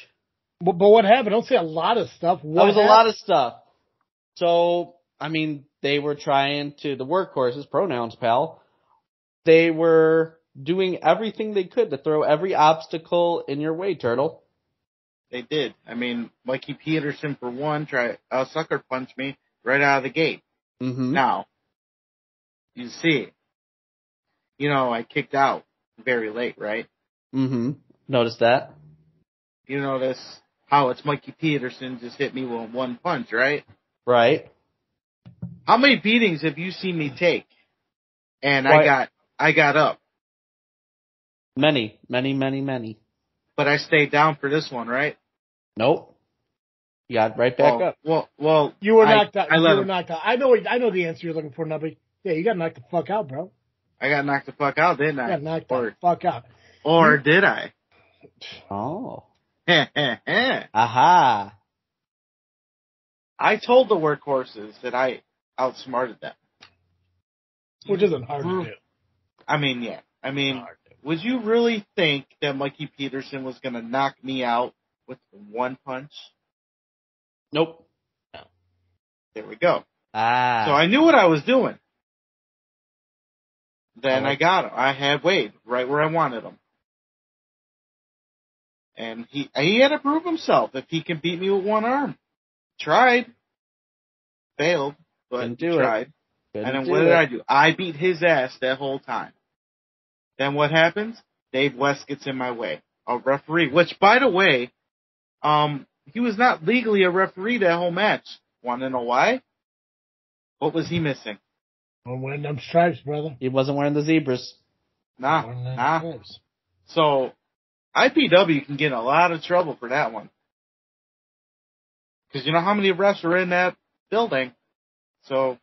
But what happened? Don't say a lot of stuff. That was a lot of stuff. So, I mean, they were trying to, the Workhorses, pronouns, pal, they were doing everything they could to throw every obstacle in your way, Turtle. They did. I mean, Mikey Peterson, for one, sucker punched me right out of the gate. Mm-hmm. Now, you see, I kicked out very late, right? Mm-hmm. Notice that. You notice how it's Mikey Peterson just hit me with one punch, right? Right. How many beatings have you seen me take? And I got up. Many. But I stayed down for this one, right? Nope. You got right back up. Well, you were knocked out. You were knocked out. I know the answer you're looking for, Nubby. Yeah, you got knocked the fuck out, bro. I got knocked the fuck out, didn't I? You got knocked the fuck out. Or did I? Oh. Aha. I told the Workhorses that I outsmarted them. Which isn't hard to do. I mean, yeah. Would you really think that Mikey Peterson was going to knock me out with one punch? Nope. There we go. So Ah. I knew what I was doing. Then I got him. I had Wade right where I wanted him. And he had to prove himself if he can beat me with one arm. tried, failed, but tried. And then what did I do? I beat his ass that whole time. Then what happens? Dave West gets in my way. A referee, which, by the way, he was not legally a referee that whole match. Want to know why? What was he missing? I'm wearing them stripes, brother. He wasn't wearing the zebras. Nah. Stripes. So, IPW can get in a lot of trouble for that one. Because you know how many refs were in that building? So,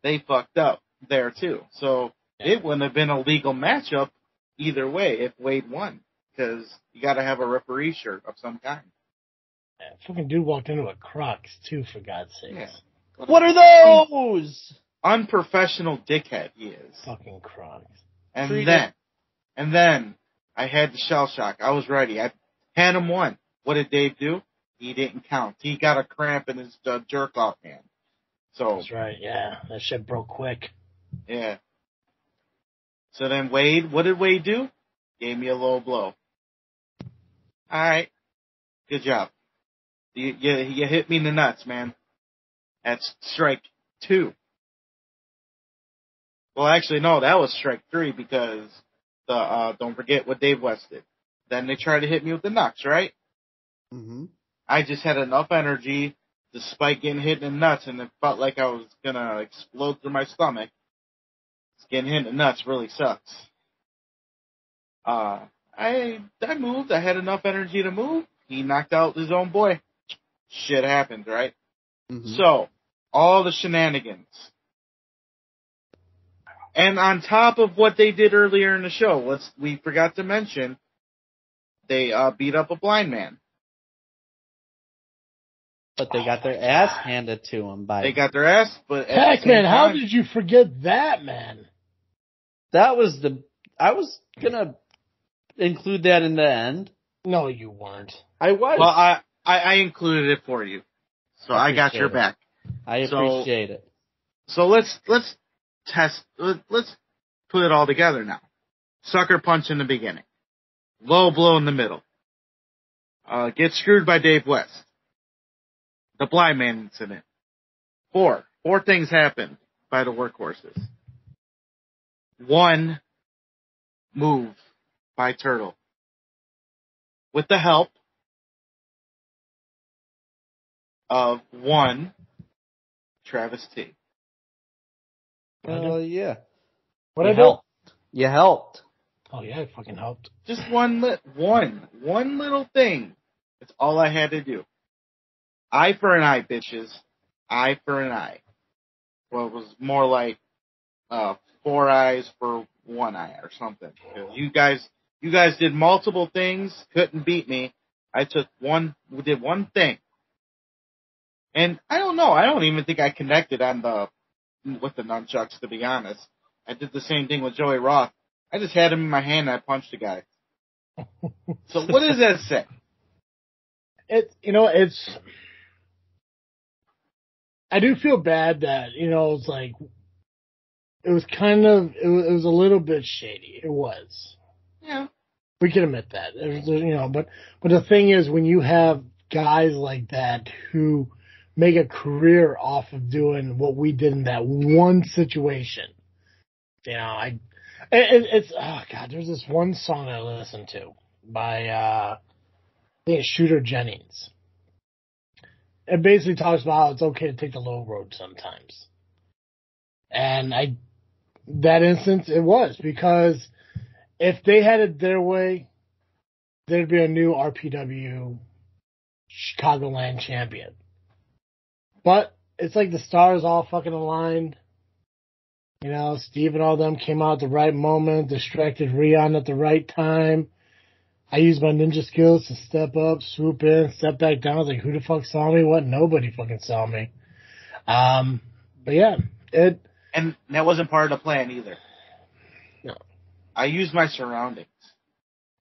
they fucked up there too. So, it wouldn't have been a legal matchup either way if Wade won. Because you got to have a referee shirt of some kind. Yeah, fucking dude walked into a Crocs too, for God's sakes. Yeah. What are those? Unprofessional dickhead he is. Fucking Crocs. And then I had the shell shock. I was ready. I had him one. What did Dave do? He didn't count. He got a cramp in his jerk off hand. So that's right. Yeah, that shit broke quick. Yeah. So then Wade, what did Wade do? Gave me a low blow. All right. Good job. You hit me in the nuts, man. That's strike 2. Well, actually, no, that was strike 3 because don't forget what Dave West did. Then they tried to hit me with the nuts, right? Mm-hmm. I just had enough energy despite getting hit in the nuts, and it felt like I was gonna explode through my stomach. Getting hit in the nuts really sucks. I moved. I had enough energy to move. He knocked out his own boy. Shit happens, right? Mm-hmm. So, all the shenanigans. And on top of what they did earlier in the show, we forgot to mention, they beat up a blind man. But they got their ass handed to them by... They got their ass, but... Pacman, how did you forget that, man? That was I was gonna include that in the end. No, you weren't. I was. Well, I included it for you. So I got your back. I appreciate it. So let's put it all together now. Sucker punch in the beginning. Low blow in the middle. Get screwed by Dave West. The blind man incident. 4 things happened by the workhorses. 1 move by Turtle. With the help of 1 Travis T. Yeah. What I do? You helped. Oh yeah, I fucking helped. Just one little thing. That's all I had to do. Eye for an eye, bitches. Eye for an eye. Well, it was more like 4 eyes for 1 eye or something. You guys did multiple things, couldn't beat me. I did one thing. And I don't know, I don't even think I connected with the nunchucks, to be honest. I did the same thing with Joey Roth. I just had him in my hand and I punched the guy. So what does that say? I do feel bad that, it's like, it was a little bit shady. It was. Yeah. We can admit that. But the thing is, when you have guys like that who make a career off of doing what we did in that one situation, it's, oh God, there's this one song I listened to by, I think it's Shooter Jennings. It basically talks about how it's okay to take the low road sometimes. And that instance, it was, because if they had it their way, there'd be a new RPW Chicagoland champion. But it's like the stars all fucking aligned. Steve and all them came out at the right moment, distracted Rion at the right time. I used my ninja skills to step up, swoop in, step back down. I was like, who the fuck saw me? What? Nobody fucking saw me. But yeah, and that wasn't part of the plan either. No. I used my surroundings.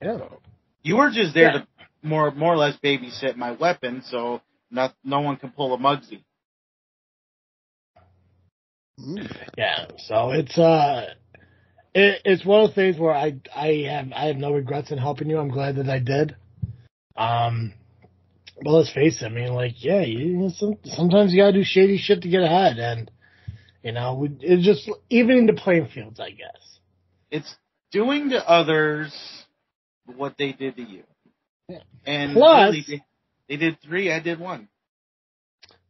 Yeah. So you were just there to more or less babysit my weapon, so no one can pull a Muggsy. Yeah. So it's one of the things where I have no regrets in helping you. I'm glad that I did. But let's face it, I mean, like, yeah, sometimes you gotta do shady shit to get ahead, and, it's just evening the playing fields, I guess. It's doing to others what they did to you. Yeah. And plus, really, they did 3, I did 1.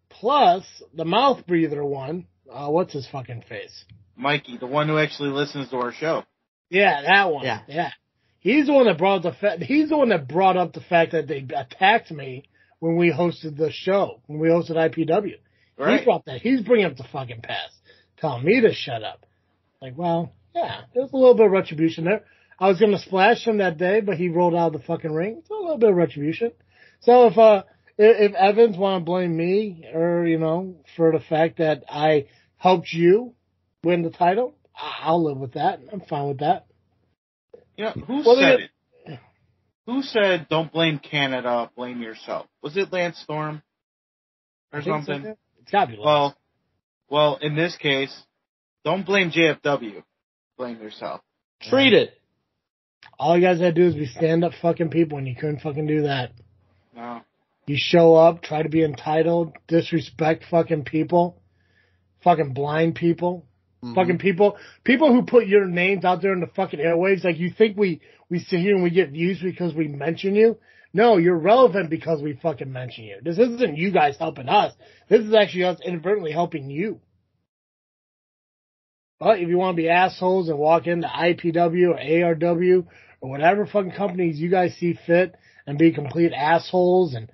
Plus, the mouth breather one, what's his fucking face? Mikey, the one who actually listens to our show. Yeah, that one. Yeah. He's the one that brought up the fact that they attacked me when we hosted the show, when we hosted IPW. Right. He brought that. He's bringing up the fucking past, telling me to shut up. Like, well, yeah, there's a little bit of retribution there. I was going to splash him that day, but he rolled out of the fucking ring. It's a little bit of retribution. So if Evans want to blame me or, for the fact that I helped you win the title, I'll live with that. I'm fine with that. Yeah, who said it? Who said don't blame Canada, blame yourself? Was it Lance Storm or something? So. It's gotta be Lance. Well, in this case, don't blame JFW. Blame yourself. Treat it. All you guys had to do is be stand-up fucking people, and you couldn't fucking do that. No. You show up, try to be entitled, disrespect fucking people, fucking blind people. Mm-hmm. Fucking people who put your names out there in the fucking airwaves. Like, you think we sit here and we get views because we mention you? No, you're relevant because we fucking mention you. This isn't you guys helping us. This is actually us inadvertently helping you. But if you want to be assholes and walk into IPW or ARW or whatever fucking companies you guys see fit and be complete assholes and,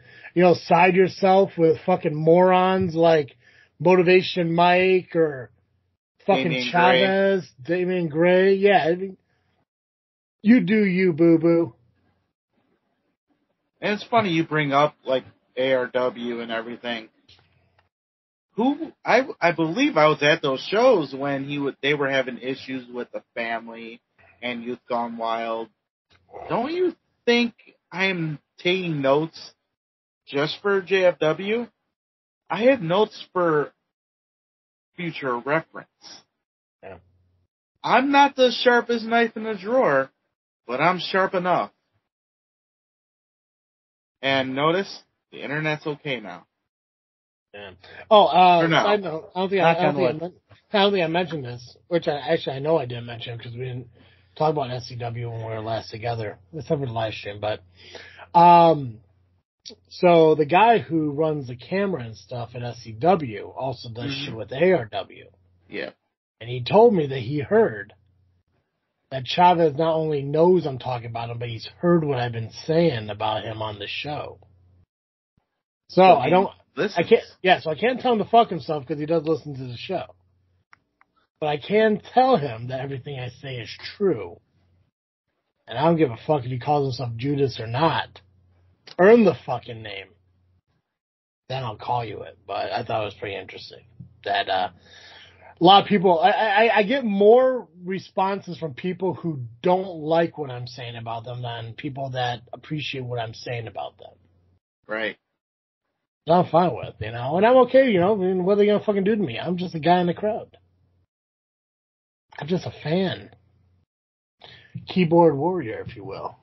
side yourself with fucking morons like Motivation Mike or fucking Damian Chavez, Damian Gray. Yeah, I mean, you do you, boo-boo. And it's funny you bring up, like, ARW and everything. I believe I was at those shows when they were having issues with the family and Youth Gone Wild. Don't you think I'm taking notes just for JFW? I have notes for future reference. Yeah. I'm not the sharpest knife in the drawer, but I'm sharp enough. And notice, the internet's okay now. Yeah. Oh, I don't think I mentioned this, which I know I didn't mention because we didn't talk about SCW when we were last together, except for the live stream. But, so the guy who runs the camera and stuff at SCW also does shit with ARW. Yeah. And he told me that he heard that Chavez not only knows I'm talking about him, but he's heard what I've been saying about him on the show. So I can't tell him to fuck himself because he does listen to the show. But I can tell him that everything I say is true. And I don't give a fuck if he calls himself Judas or not. Earn the fucking name. Then I'll call you it. But I thought it was pretty interesting. That a lot of people, I get more responses from people who don't like what I'm saying about them than people that appreciate what I'm saying about them. Right. I'm fine with, and I'm okay, I mean, what are they gonna fucking do to me? I'm just a guy in the crowd. I'm just a fan. Keyboard warrior, if you will.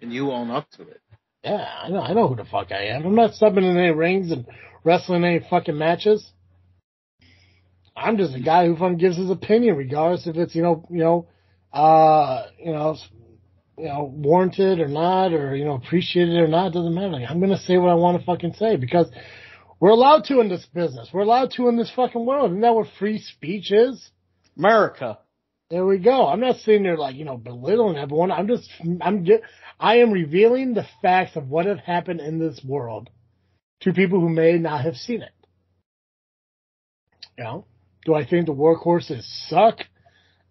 And you own up to it. Yeah, I know who the fuck I am. I'm not subbing in any rings and wrestling any fucking matches. I'm just a guy who fucking gives his opinion, regardless if it's, warranted or not, or, appreciated or not, it doesn't matter. Like, I'm going to say what I want to fucking say because we're allowed to in this business. We're allowed to in this fucking world. Isn't that what free speech is? America. There we go. I'm not sitting there like, belittling everyone. I am revealing the facts of what have happened in this world to people who may not have seen it. Do I think the workhorses suck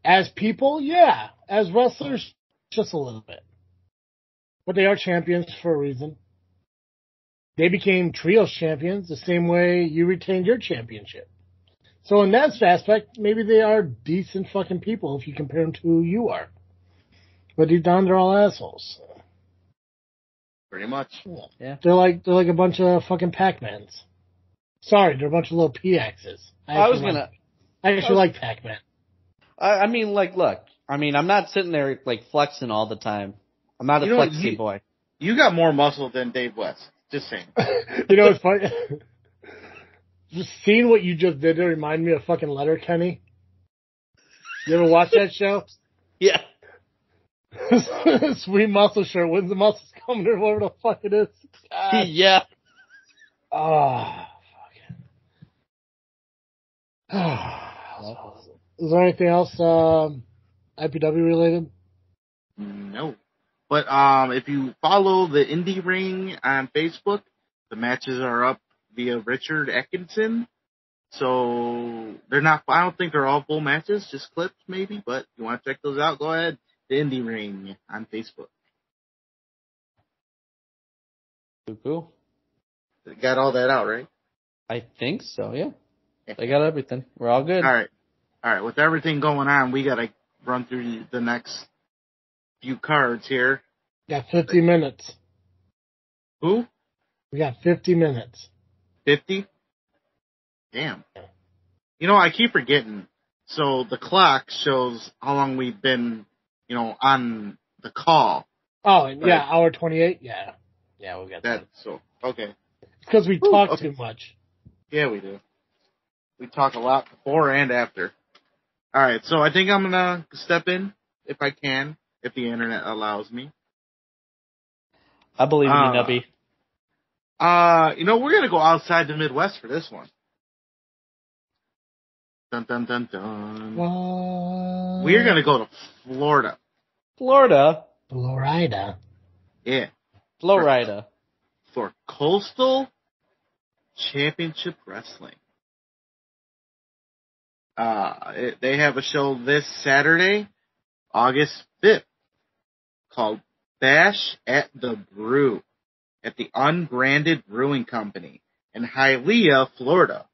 as people? Yeah. As wrestlers, just a little bit. But they are champions for a reason. They became trios champions the same way you retained your championship. So in that aspect, maybe they are decent fucking people if you compare them to who you are. But deep down, they're all assholes. Pretty much. Yeah. They're like a bunch of fucking Pacmans. Sorry, they're a bunch of little PXs. I actually like Pacman. I mean, look. I mean, I'm not sitting there, flexing all the time. I'm not a flexy boy. You got more muscle than Dave West. Just saying. You know, it's funny. Just seeing what you just did to remind me of fucking Letterkenny. You ever watch that show? Yeah. Sweet muscle shirt. When's the muscles coming or whatever the fuck it is? God. Yeah. Oh, fuck. Is there anything else IPW related? No. But if you follow the Indie Ring on Facebook, the matches are up via Richard Atkinson. So they're not, I don't think they're all full matches, just clips maybe, but if you want to check those out, go ahead. The Indie Ring on Facebook. Cool. Got all that out, right? I think so, yeah. I got everything. We're all good. All right. With everything going on, we got to run through the next few cards here. Got 50 minutes. Who? We got 50 minutes. 50? Damn. You know, I keep forgetting. So the clock shows how long we've been, on the call. Oh, yeah, hour 28? Yeah. Yeah, we got that. So, okay. It's because we talk too much. Yeah, we do. We talk a lot before and after. All right, so I think I'm going to step in if I can, if the internet allows me. I believe in you, Nubby. We're going to go outside the Midwest for this one. Dun, dun, dun, dun. We're going to go to Florida. Florida? Yeah. Florida. For Coastal Championship Wrestling. They have a show this Saturday, August 5th, called Bash at the Brew at the Unbranded Brewing Company in Hialeah, Florida.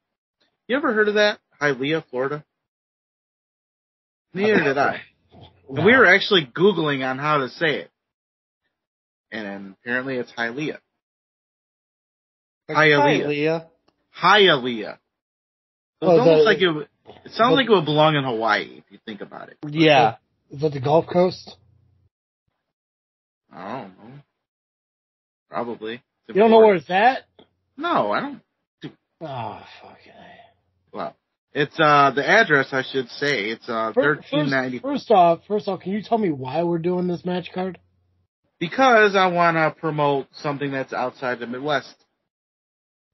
You ever heard of that? Hialeah, Florida? Neither did I. No. And we were actually Googling on how to say it. And apparently it's Hialeah. Hialeah. Hialeah. So it's almost like it sounds like it would belong in Hawaii if you think about it. Yeah. Is that the Gulf Coast? I don't know. Probably. You don't know where it's at? No, I don't. Oh, fucking. Well, it's the address, I should say. It's 1390. First off, can you tell me why we're doing this match card? Because I want to promote something that's outside the Midwest.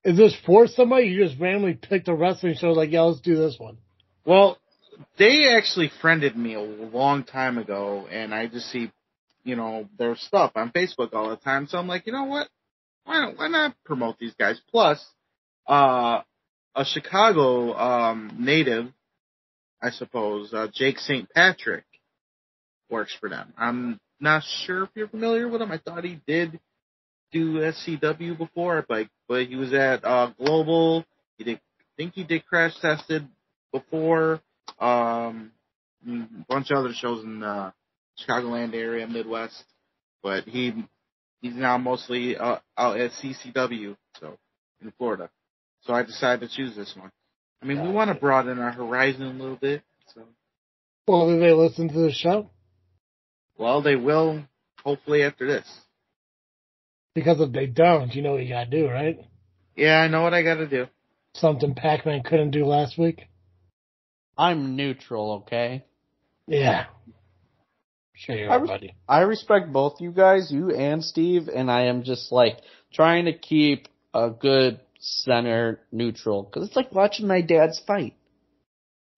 Is this for somebody? You just randomly picked a wrestling show like, yeah, let's do this one. Well, they actually friended me a long time ago, and I just see, their stuff on Facebook all the time. So I'm like, you know what? Why not promote these guys? Plus, a Chicago native, I suppose, Jake St. Patrick, works for them. I'm not sure if you're familiar with him. I thought he did do SCW before, but he was at Global. I think he did Crash Tested before. A bunch of other shows in the Chicagoland area, Midwest. But he's now mostly out at CCW, so in Florida. So I decided to choose this one. I mean, we want to broaden our horizon a little bit. So. Well, do they listen to the show? Well, they will, hopefully, after this. Because if they don't, you know what you gotta do, right? Yeah, I know what I gotta do. Something Pacman couldn't do last week. I'm neutral, okay? Yeah. Sure you are, buddy. I respect both you guys, you and Steve, and I am just, trying to keep a good center neutral. Because it's like watching my dad's fight.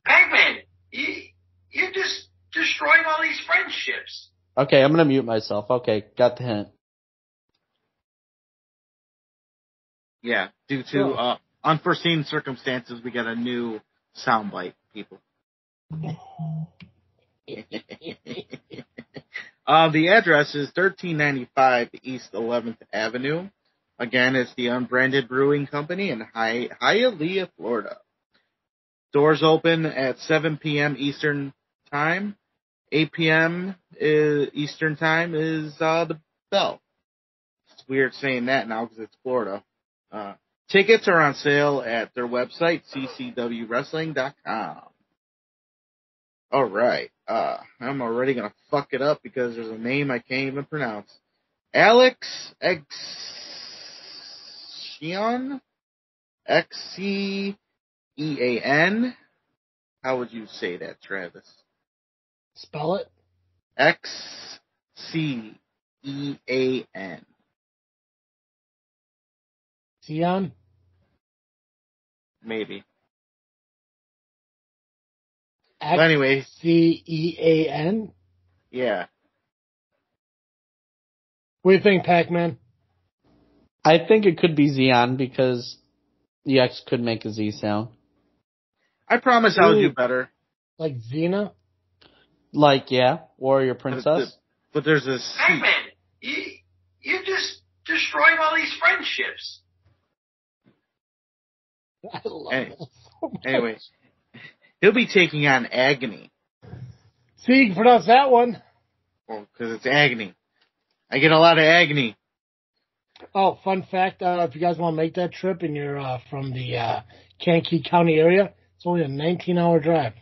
Pacman, you're just destroying all these friendships. Okay, I'm going to mute myself. Okay, got the hint. Yeah, due to unforeseen circumstances, we got a new soundbite, people. The address is 1395 East 11th Avenue. Again, it's the Unbranded Brewing Company in Hialeah, Florida. Doors open at 7 p.m. Eastern Time. 8 p.m. Eastern Time is the bell. It's weird saying that now because it's Florida. Tickets are on sale at their website, ccwwrestling.com. All right. I'm already going to fuck it up because there's a name I can't even pronounce. Alex Xeon. Xcean. How would you say that, Travis? Spell it. Xcean. Xeon? Maybe. But anyway. Xcean? Yeah. What do you think, Pacman? I think it could be Xeon because the X could make a Z sound. I promise I'll do better. Like Xena? Like, yeah, Warrior Princess. But there's a C. Pacman, you're just destroying all these friendships. I love that so much. Anyway, he'll be taking on Agony. See, you can pronounce that one. Well, because it's Agony. I get a lot of agony. Oh, fun fact, if you guys want to make that trip and you're from the Kankakee County area, it's only a 19-hour drive.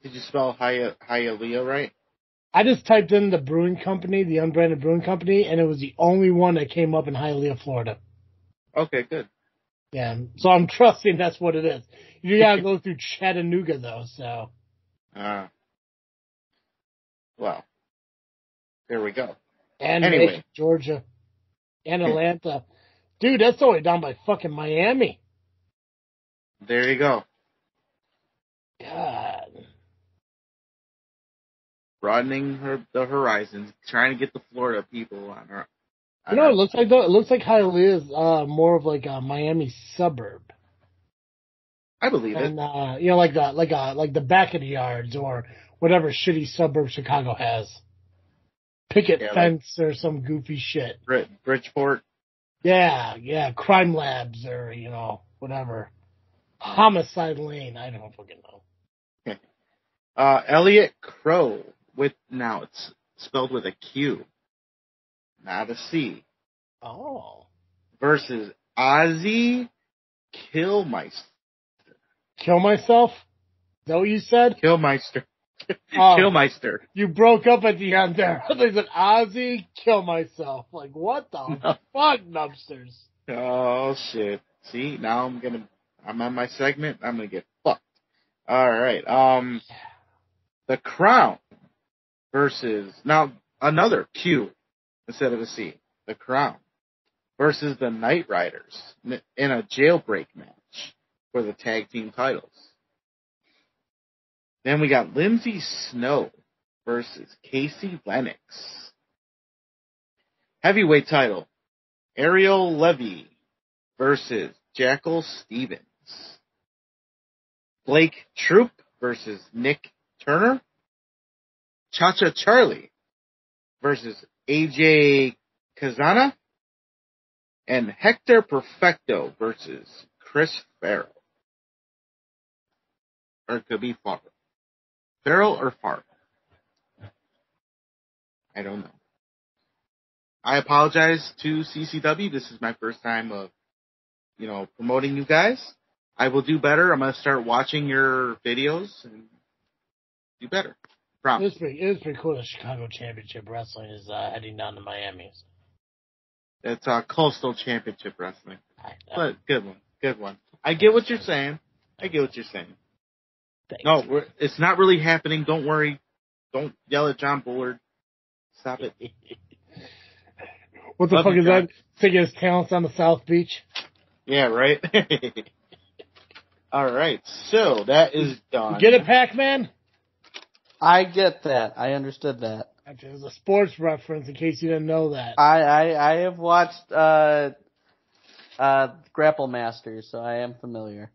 Did you spell Hialeah right? I just typed in the brewing company, the unbranded brewing company, and it was the only one that came up in Hialeah, Florida. Okay, good. Yeah, so I'm trusting that's what it is. You gotta go through Chattanooga, though, so. Well, there we go. And anyway. Georgia. And Atlanta. Dude, that's only down by fucking Miami. There you go. God. Broadening the horizons, trying to get the Florida people on her. You know what it looks like, though? It looks like Hialeah is more of like a Miami suburb. I believe it. And, you know, like the back of the yards or whatever shitty suburb Chicago has. Picket fence or some goofy shit. Bridgeport. Yeah, crime labs or, you know, whatever. Homicide lane, I don't fucking know. Elliot Crow now it's spelled with a Q, not a C. Oh. Versus Ozzy Killmeister. Kill myself? Is that what you said? Killmeister. Oh, Killmeister. You broke up at the end there. They said, Ozzy, kill myself. Like, what the fuck, Nubsters? Oh, shit. See, now I'm on my segment. I'm going to get fucked. All right. The Crown versus, now another Q instead of a C. The Crown versus the Knight Riders in a jailbreak match for the tag team titles. Then we got Lindsay Snow versus Casey Lennox. Heavyweight title, Ariel Levy versus Jackal Stevens. Blake Troop versus Nick Turner. Cha-Cha Charlie versus AJ Kazana. And Hector Perfecto versus Chris Farrell. Or it could be Farrell. Farrell or Farrell? I don't know. I apologize to CCW. This is my first time of, promoting you guys. I will do better. I'm going to start watching your videos and do better. Promise. It is pretty cool that Chicago Championship Wrestling is heading down to Miami. It's Coastal Championship Wrestling. But good one. I get what you're saying. Thanks. No, it's not really happening. Don't worry. Don't yell at John Bullard. Stop it. What the fuck is that? Taking his talents on the South Beach? Yeah, right? All right, so that is done. You get it, Pacman? I get that. I understood that. It was a sports reference in case you didn't know that. I have watched Grapple Masters, so I am familiar.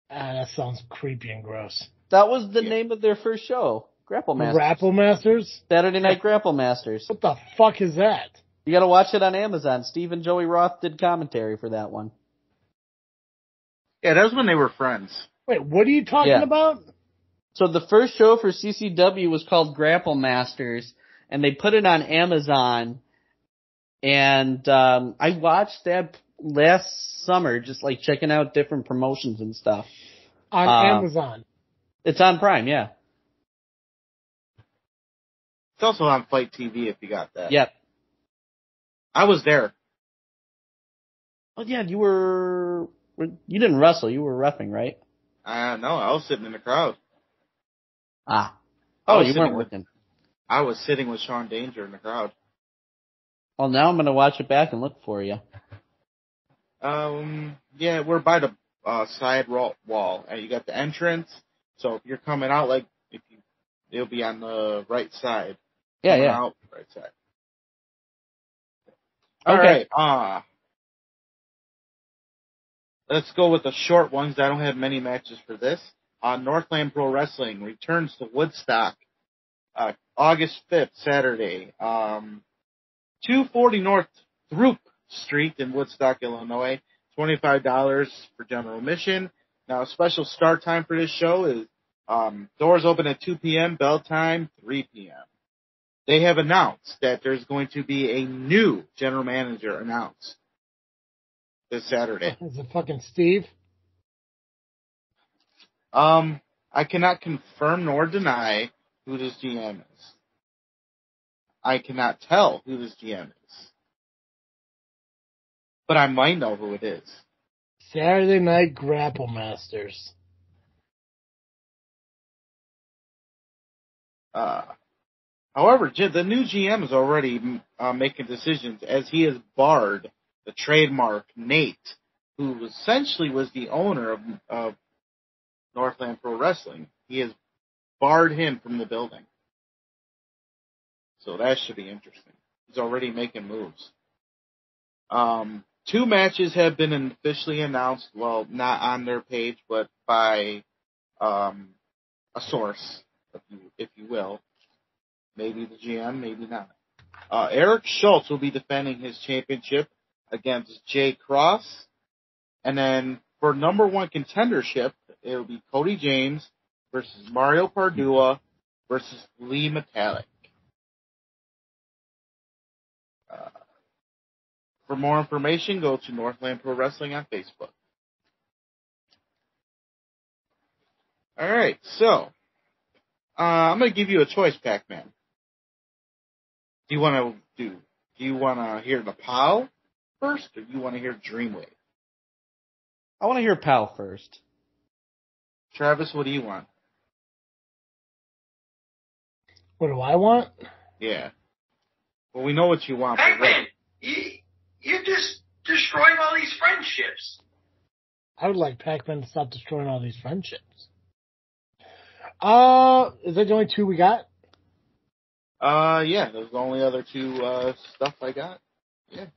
That sounds creepy and gross. That was the name of their first show, Grapple Masters. Grapple Masters? Saturday Night Grapple Masters. What the fuck is that? You gotta watch it on Amazon. Steve and Joey Roth did commentary for that one. Yeah, that was when they were friends. Wait, what are you talking about? So the first show for CCW was called Grapple Masters, and they put it on Amazon, and I watched that last summer, just like checking out different promotions and stuff. On Amazon? It's on Prime, yeah. It's also on Fight TV if you got that. Yep. I was there. Oh yeah, you didn't wrestle. You were reffing, right? No, I was sitting in the crowd. Ah. Oh, you weren't with, working. I was sitting with Sean Danger in the crowd. Well, now I'm going to watch it back and look for you. Yeah, we're by the side wall, and you got the entrance. So if you're coming out, it'll be on the right side. Yeah, coming yeah. Out, right side. All right. Let's go with the short ones. I don't have many matches for this. Northland Pro Wrestling returns to Woodstock, August 5th, Saturday. 240 North Throop Street in Woodstock, Illinois. $25 for general admission. Now, special start time for this show is doors open at 2 p.m., bell time 3 p.m. They have announced that there's going to be a new general manager announced this Saturday. Is it fucking Steve? I cannot confirm nor deny who this GM is. I cannot tell who this GM is. But I might know who it is. Saturday Night Grapple Masters. However, the new GM is already making decisions as he has barred the trademark Nate, who essentially was the owner of Northland Pro Wrestling. He has barred him from the building. So that should be interesting. He's already making moves. 2 matches have been officially announced. Well, not on their page, but by a source, if you will. Maybe the GM, maybe not. Eric Schultz will be defending his championship against Jay Cross. And then for number 1 contendership, it will be Cody James versus Mario Pardua versus Lee Metallic. For more information, go to Northland Pro Wrestling on Facebook. All right, so I'm going to give you a choice, Pacman. Do you want to hear the POW first, or do you want to hear Dreamwave? I want to hear POW first. Travis, what do you want? What do I want? Yeah. Well, we know what you want. Pacman, you're just destroying all these friendships. I would like Pacman to stop destroying all these friendships. Is that the only 2 we got? Yeah, those are the only other 2 stuff I got. Yeah.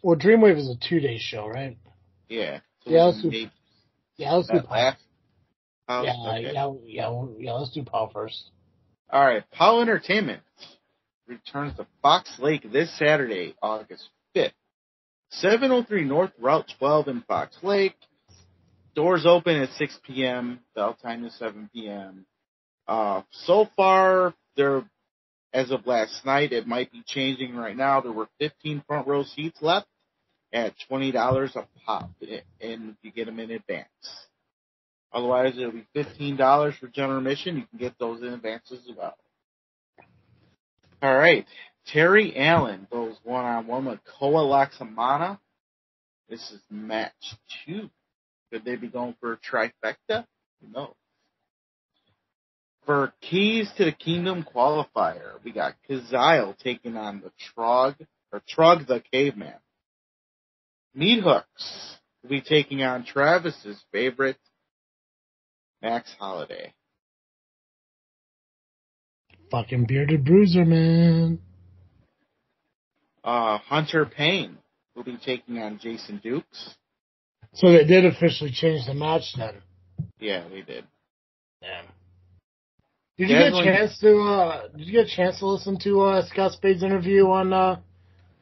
Well, Dreamwave is a 2-day show, right? Yeah. So let's do POW. Let's do POW first. All right, POW Entertainment returns to Fox Lake this Saturday, August 5th. 703 North Route 12 in Fox Lake. Doors open at 6 p.m. Bell time is 7 p.m. So far, as of last night, it might be changing right now. There were 15 front row seats left at $20 a pop, and you get them in advance. Otherwise, it'll be $15 for general admission. You can get those in advance as well. All right. Terry Allen goes one-on-one with Koa Laksamana. This is match 2. Could they be going for a trifecta? No. For Keys to the Kingdom qualifier, we got Kazile taking on the Trog the Caveman. Meat Hooks will be taking on Travis's favorite, Max Holiday. Fucking bearded bruiser, man. Hunter Payne will be taking on Jason Dukes. So they did officially change the match then. Yeah, they did. Damn. Did you get a chance to listen to Scott Spade's interview on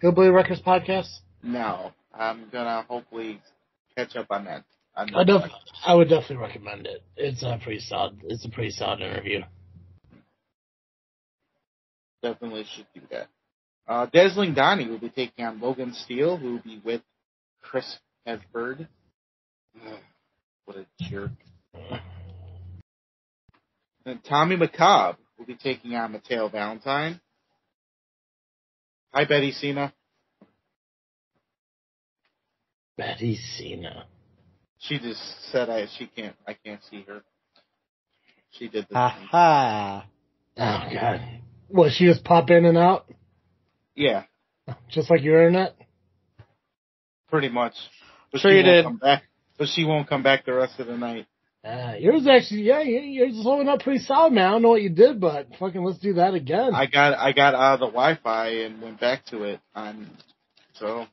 Hillbilly Records podcast? No, I'm gonna hopefully catch up on that. I would definitely recommend it. It's a pretty solid interview. Definitely should do that. Dazzling Donnie will be taking on Logan Steele, who will be with Chris Hedberg. What a jerk. And Tommy McCobb will be taking on Mateo Valentine. Hi, Betty Cena. Betty Cena. She just said I can't see her. She did this. Ha. Oh, God. What, she just pop in and out? Yeah, Just like your internet? pretty much. But Sure she you won't did. come back. But she won't come back the rest of the night. Yours actually, you're slowing up pretty solid, man. I don't know what you did, but fucking let's do that again. I got out of the Wi-Fi and went back to it. So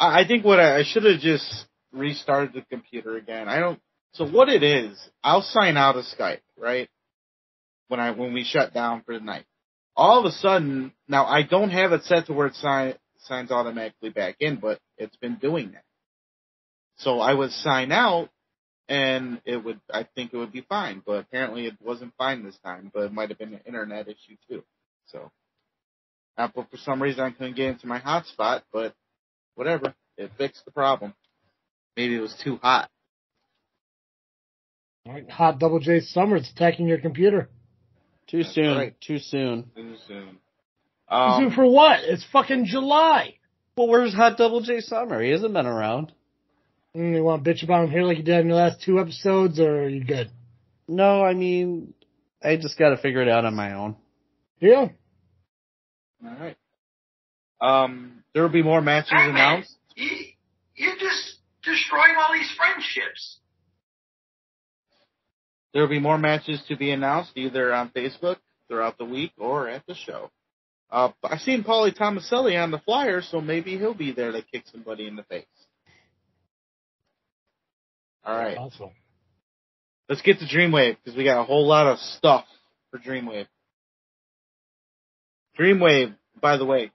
I think what I should have just restarted the computer again. So what it is, I'll sign out of Skype, right? When we shut down for the night. All of a sudden, now I don't have it set to where it signs automatically back in, but it's been doing that. So I would sign out, and I think it would be fine, but apparently it wasn't fine this time, but it might have been an internet issue too. So, Apple, for some reason I couldn't get into my hotspot, but whatever, it fixed the problem. Maybe it was too hot. All right, hot Double J Summers attacking your computer. Too soon. Right. Too soon. Too soon. Soon for what? It's fucking July. Well, where's Hot Double J Summer? He hasn't been around. You want to bitch about him here like you did in the last 2 episodes, or are you good? No, I mean, I just got to figure it out on my own. Yeah. All right. There will be more matches announced. You're just destroying all these friendships. There will be more matches to be announced either on Facebook throughout the week or at the show. I've seen Paulie Tomaselli on the flyer, so maybe he'll be there to kick somebody in the face. All right. Awesome. Let's get to Dreamwave, because we got a whole lot of stuff for Dreamwave. Dreamwave, by the way,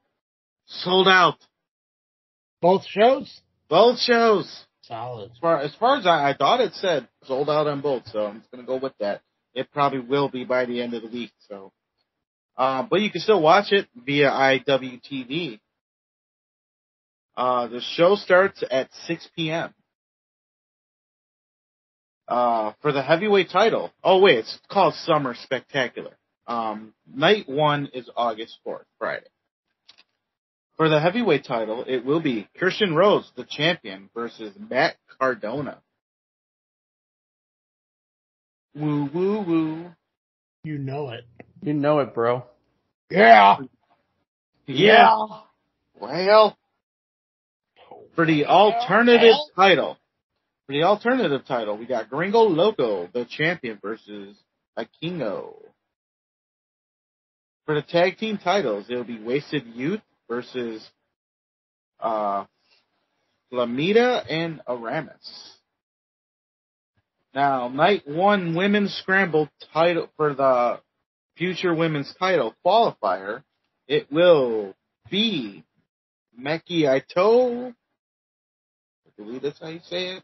sold out. Both shows? Both shows. Solid. As far as I thought it said, sold out on both, so I'm just going to go with that. It probably will be by the end of the week, so. But you can still watch it via IWTV. The show starts at 6 p.m. For the heavyweight title. Oh, wait, it's called Summer Spectacular. Night 1 is August 4th, Friday. For the heavyweight title, it will be Christian Rose, the champion, versus Matt Cardona. Woo, woo, woo. You know it. You know it, bro. Yeah. Well, for the alternative title, we got Gringo Loco, the champion, versus Akingo. For the tag team titles, it'll be Wasted Youth versus Flamita and Aramis. Now, night 1 women's scramble title for the future women's title qualifier, it will be Meki Ito. I believe that's how you say it.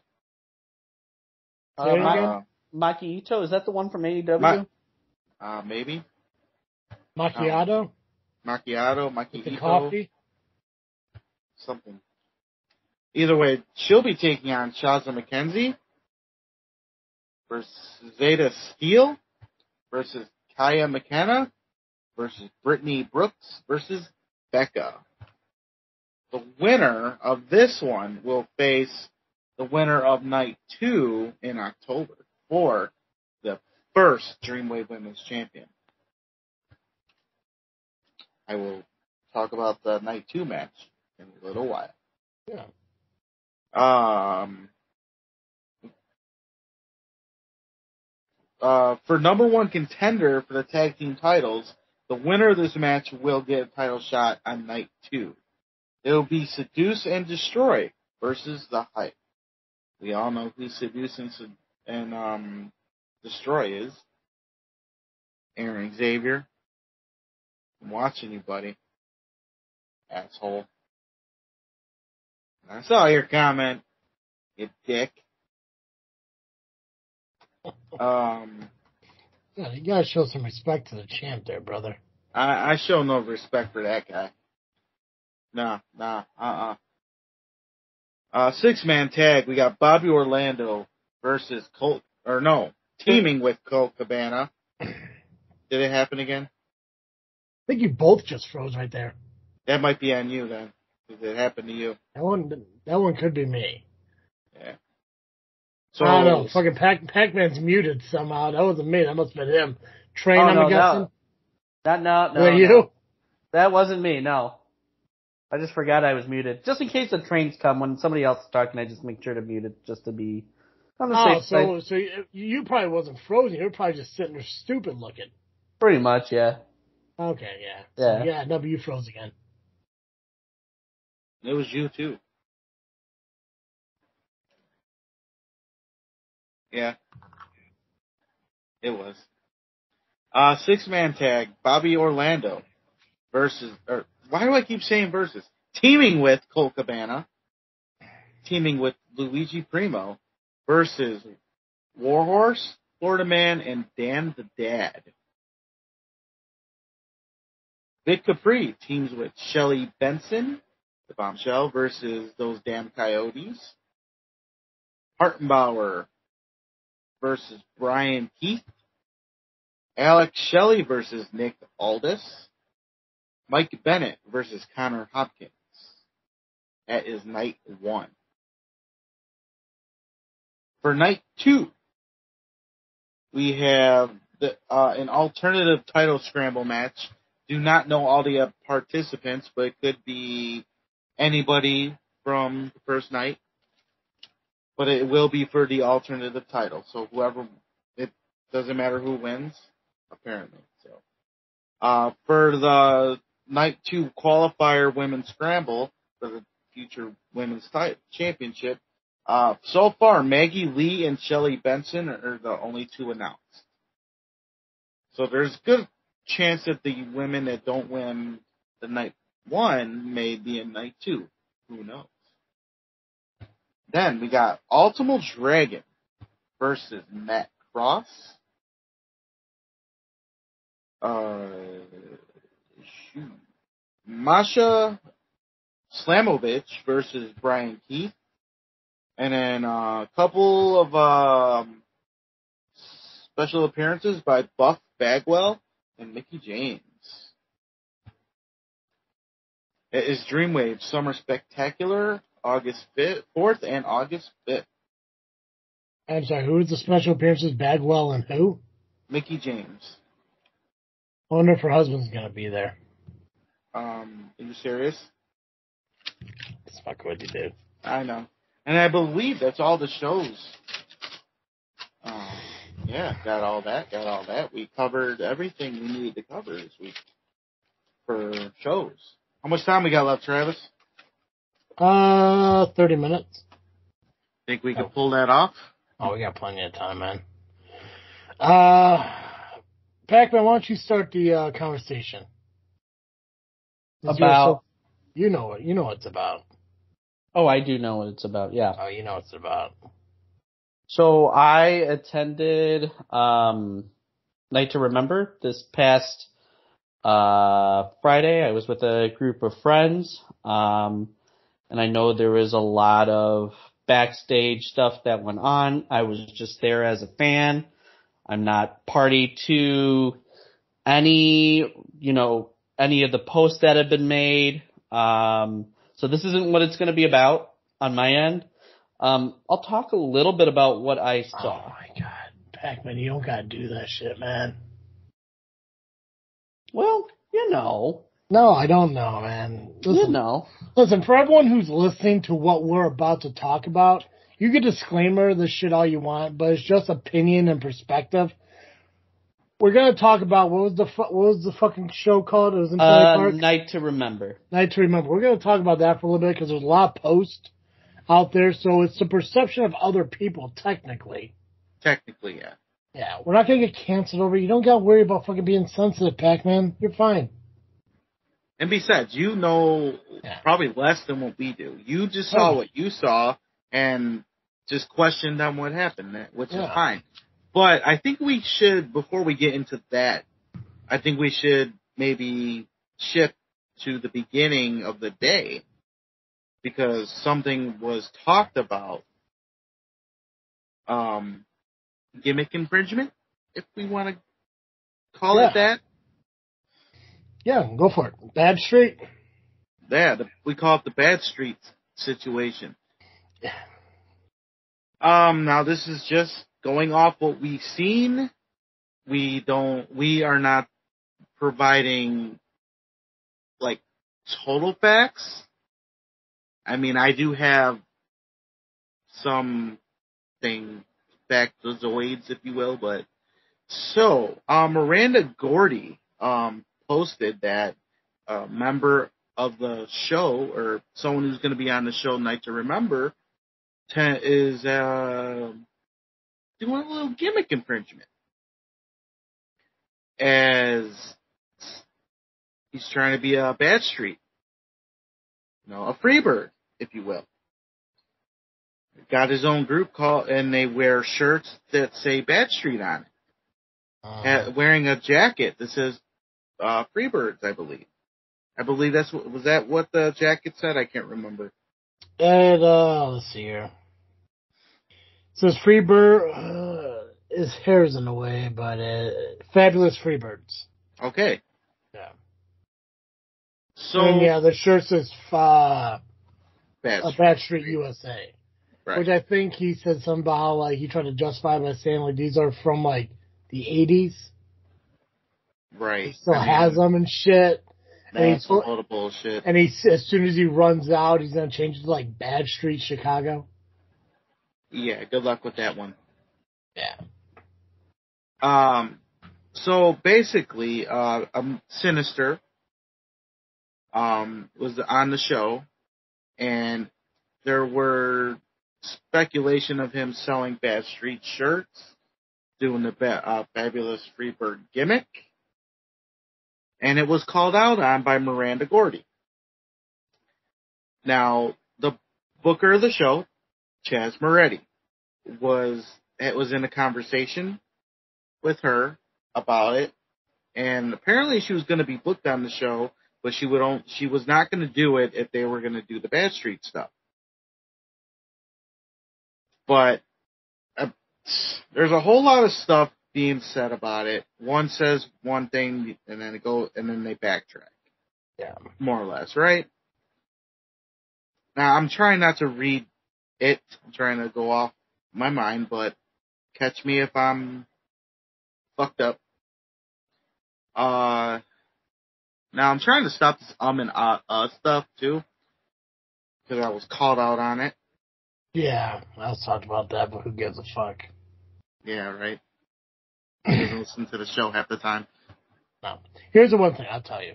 Maki Ito, is that the one from AEW? Maybe. Macchiato? Maki The Ito. coffee? Something. Either way, she'll be taking on Shazza McKenzie versus Zeta Steele versus Kaya McKenna versus Brittany Brooks versus Becca. The winner of this one will face the winner of night 2 in October for the first Dreamwave Women's Champion. I will talk about the night 2 match in a little while. Yeah. For number 1 contender for the tag team titles, the winner of this match will get a title shot on night 2. It will be Seduce and Destroy versus the Hype. We all know who Seduce and Destroy is. Aaron Xavier. I'm watching you, buddy. Asshole. I saw your comment, you dick. Yeah, you gotta show some respect to the champ there, brother. I show no respect for that guy. Nah, 6-man tag. We got Bobby Orlando versus teaming with Colt Cabana. Did it happen again? I think you both just froze right there. That might be on you then, if it happened to you. That one could be me. Yeah. So, I don't know. Fucking Pacman's muted somehow. That wasn't me. That must have been him. Train, I'm guessing. No. Was that you? That wasn't me, no. I just forgot I was muted. Just in case the trains come, when somebody else is talking, I just make sure to mute it just to be on the safe side. So you probably wasn't frozen. You were probably just sitting there stupid looking. Pretty much, yeah. Okay, yeah. Yeah. So, yeah, no, but you froze again. it was you too. Yeah. It was. 6-man tag, Bobby Orlando why do I keep saying versus? Teaming with Colt Cabana, teaming with Luigi Primo, versus Warhorse, Florida Man, and Dan the Dad. Vic Capri teams with Shelly Benson, the Bombshell, versus those damn Coyotes. Hartenbauer versus Brian Keith. Alex Shelley versus Nick Aldis. Mike Bennett versus Connor Hopkins. That is night 1. For night 2, we have an alternative title scramble match. Do not know all the participants, but it could be anybody from the first night. But it will be for the alternative title. So it doesn't matter who wins, apparently. So, for the night 2 qualifier women's scramble for the future women's championship, so far Maggie Lee and Shelly Benson are the only 2 announced. So there's a good chance that the women that don't win the night 1 may be in night 2. Who knows? Then we got Ultimo Dragon versus Matt Cross. Masha Slamovich versus Brian Keith. And then a couple of special appearances by Buff Bagwell and Mickey James. It is Dreamwave Summer Spectacular, August 4th and August 5th. I'm sorry, who was the special appearances? Bagwell and who? Mickey James. I wonder if her husband's going to be there. Are you serious? It's fucking with you, dude. I know. And I believe that's all the shows. Yeah, got all that. We covered everything we needed to cover this week for shows. How much time we got left, Travis? 30 minutes. Think we can pull that off? Oh, we got plenty of time, man. Pacman, why don't you start the conversation? About? You know what it's about. Oh, I do know what it's about, yeah. Oh, you know what it's about. So I attended Night to Remember this past Friday. I was with a group of friends, and I know there was a lot of backstage stuff that went on. I was just there as a fan. I'm not party to any of the posts that have been made. So this isn't what it's going to be about on my end. I'll talk a little bit about what I saw. Oh my God, Pacman, you don't gotta do that shit, man. Well, you know. No, I don't know, man. Listen, for everyone who's listening to what we're about to talk about, you can disclaimer this shit all you want, but it's just opinion and perspective. We're gonna talk about what was the fucking show called? It was in Park? Night to Remember. Night to Remember. We're gonna talk about that for a little bit because there's a lot of posts out there, so it's the perception of other people, technically. Technically, yeah. Yeah, we're not gonna get canceled over. You don't gotta worry about fucking being sensitive, Pacman. You're fine. And besides, you know probably less than what we do. You just saw what you saw and just questioned on what happened, which is fine. But I think we should, before we get into that, I think we should maybe shift to the beginning of the day because something was talked about. Gimmick infringement, if we want to call it that. Yeah, go for it. Bad Street. we call it the bad street situation. Now this is just going off what we've seen. We are not providing like total facts. I mean, I do have some factozoids, if you will, but so Miranda Gordy posted that a member of the show, or someone who's going to be on the show Night to Remember, is doing a little gimmick infringement, as he's trying to be a bad street, a freebird, if you will. Got his own group called, and they wear shirts that say Bad Street on it. Wearing a jacket that says Freebirds, I believe. I believe was that what the jacket said? I can't remember. Let's see here. It says Freebird. His hair's in the way, but fabulous Freebirds. Okay. Yeah. So and the shirt says Bad Street USA. Right. Which I think he said somehow, like, he tried to justify by saying, like, these are from, like, the 80s. Right. He still has them and shit. That's a load of bullshit. And as soon as he runs out, he's going to change it to, like, Bad Street Chicago. Yeah, good luck with that one. Yeah. So, basically, Sinister was on the show, and there were speculation of him selling Bad Street shirts, doing the fabulous Freebird gimmick, and it was called out on by Miranda Gordy. Now, the booker of the show, Chaz Moretti, was in a conversation with her about it, and apparently she was going to be booked on the show, but she was not going to do it if they were going to do the Bad Street stuff. But there's a whole lot of stuff being said about it. One says one thing, and then they backtrack. Yeah, more or less, right? Now I'm trying not to read it. I'm trying to go off my mind, but catch me if I'm fucked up. Now I'm trying to stop this and stuff too, because I was called out on it. Yeah, I was talking about that, but who gives a fuck? Yeah, right. I didn't listen to the show half the time. No. Here's the one thing I'll tell you.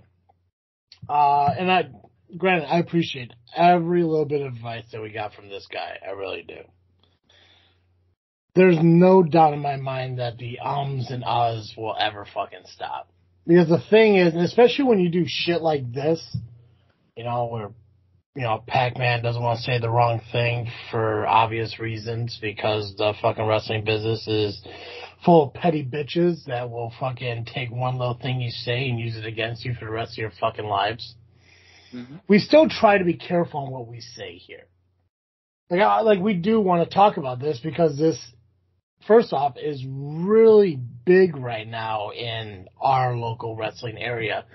Granted, I appreciate every little bit of advice that we got from this guy. I really do. There's no doubt in my mind that the ums and ahs will ever fucking stop. Because the thing is, and especially when you do shit like this, where Pacman doesn't want to say the wrong thing for obvious reasons, because the fucking wrestling business is full of petty bitches that will fucking take one little thing you say and use it against you for the rest of your fucking lives. Mm-hmm. We still try to be careful on what we say here. Like we do want to talk about this because this, first off, is really big right now in our local wrestling area.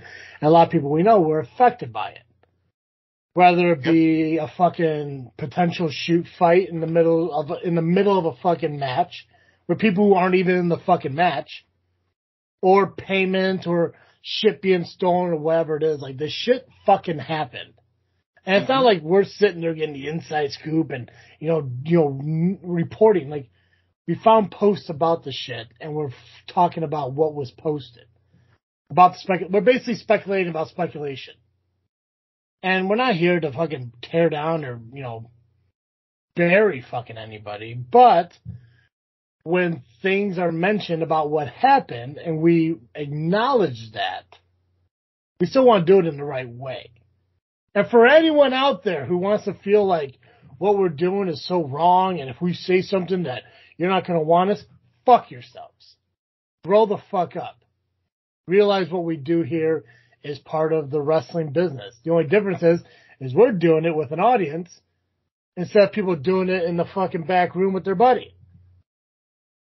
And a lot of people we know were affected by it. Whether it be a fucking potential shoot fight in the middle of a fucking match, where people who aren't even in the fucking match, or payment, or shit being stolen, or whatever it is. Like, this shit fucking happened. And it's not like we're sitting there getting the inside scoop and, reporting. Like, we found posts about the shit, and we're talking about what was posted. We're basically speculating about speculation. And we're not here to fucking tear down or, bury fucking anybody. But when things are mentioned about what happened and we acknowledge that, we still want to do it in the right way. And for anyone out there who wants to feel like what we're doing is so wrong, and if we say something that you're not going to want us, fuck yourselves. Grow the fuck up. Realize what we do here is part of the wrestling business. The only difference is we're doing it with an audience instead of people doing it in the fucking back room with their buddy.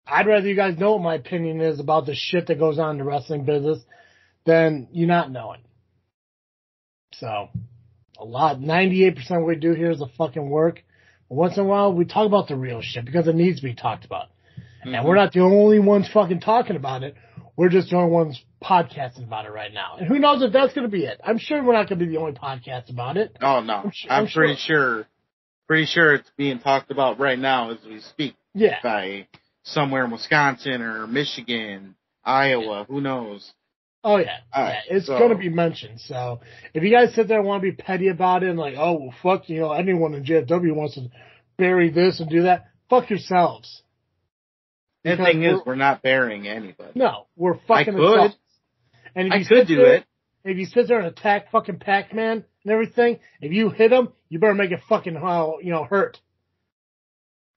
I'd rather you guys know what my opinion is about the shit that goes on in the wrestling business than you not knowing. So, A lot. 98% of what we do here is the fucking work. But once in a while, we talk about the real shit because it needs to be talked about. Mm-hmm. And we're not the only ones fucking talking about it. We're just the only ones podcasting about it right now. And who knows if that's going to be it. I'm sure we're not going to be the only podcast about it. Oh, no. I'm pretty sure it's being talked about right now as we speak. Yeah. By somewhere in Wisconsin or Michigan, Iowa, who knows. Oh, yeah. It's going to be mentioned. So if you guys sit there and want to be petty about it and like, oh, well, fuck, anyone in JFW wants to bury this and do that, fuck yourselves. The thing is, we're not burying anybody. No, we're fucking adults. And I could do it. If you sit there and attack fucking Pacman and everything, if you hit him, you better make it fucking, hurt.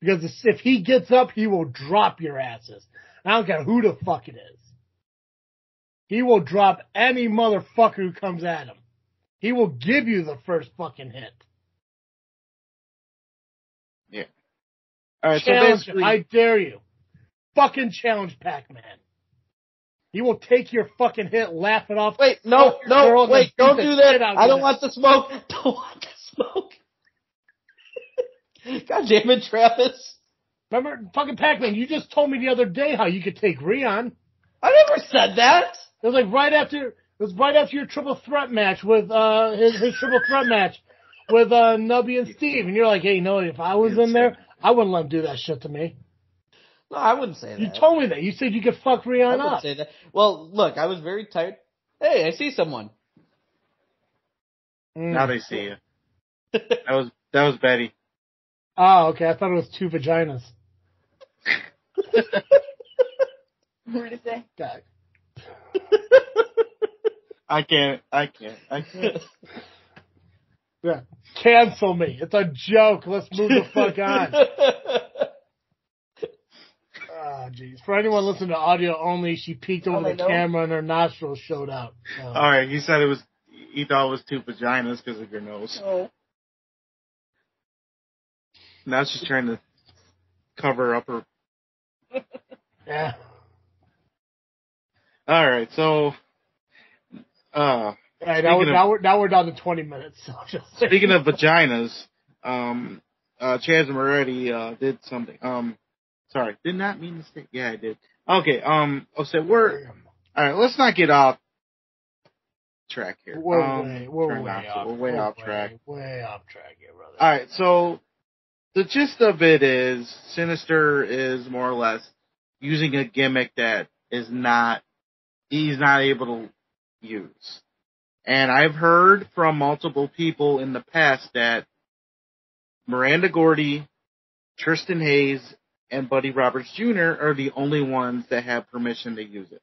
Because if he gets up, he will drop your asses. I don't care who the fuck it is. He will drop any motherfucker who comes at him. He will give you the first fucking hit. Yeah. All right, challenge, so basically, I dare you. Fucking challenge Pacman. He will take your fucking hit, laugh it off. Wait, no, wait, don't do that. I don't want the smoke. Don't want the smoke. God damn it, Travis. Remember, fucking Pacman, you just told me the other day how you could take Rion. I never said that. It was like right after your triple threat match with his triple threat match with Nubby and Steve, and you're like, hey, if I was in there, I wouldn't let him do that shit to me. No, I wouldn't say that. You told me that. You said you could fuck Rion up. I wouldn't say that. Well, look, I was very tired. Hey, I see someone. Now they see you. That was Betty. Oh, okay. I thought it was two vaginas. What did it say? God. I can't. Yeah. Cancel me. It's a joke. Let's move the fuck on. Oh, jeez. For anyone listening to audio only, she peeked over the camera and her nostrils showed out. So. All right. He said he thought it was two vaginas because of your nose. Oh. Now she's trying to cover up her. Yeah. All right. So, now we're down to 20 minutes. So speaking of vaginas, Chaz Moretti did something. Sorry, did not mean to say. Yeah, I did. Okay. All right. Let's not get off track here. We're way off track. Way off track here, brother. All right. So the gist of it is, Sinister is more or less using a gimmick that he's not able to use. And I've heard from multiple people in the past that Miranda Gordy, Tristan Hayes, and Buddy Roberts Jr. are the only ones that have permission to use it.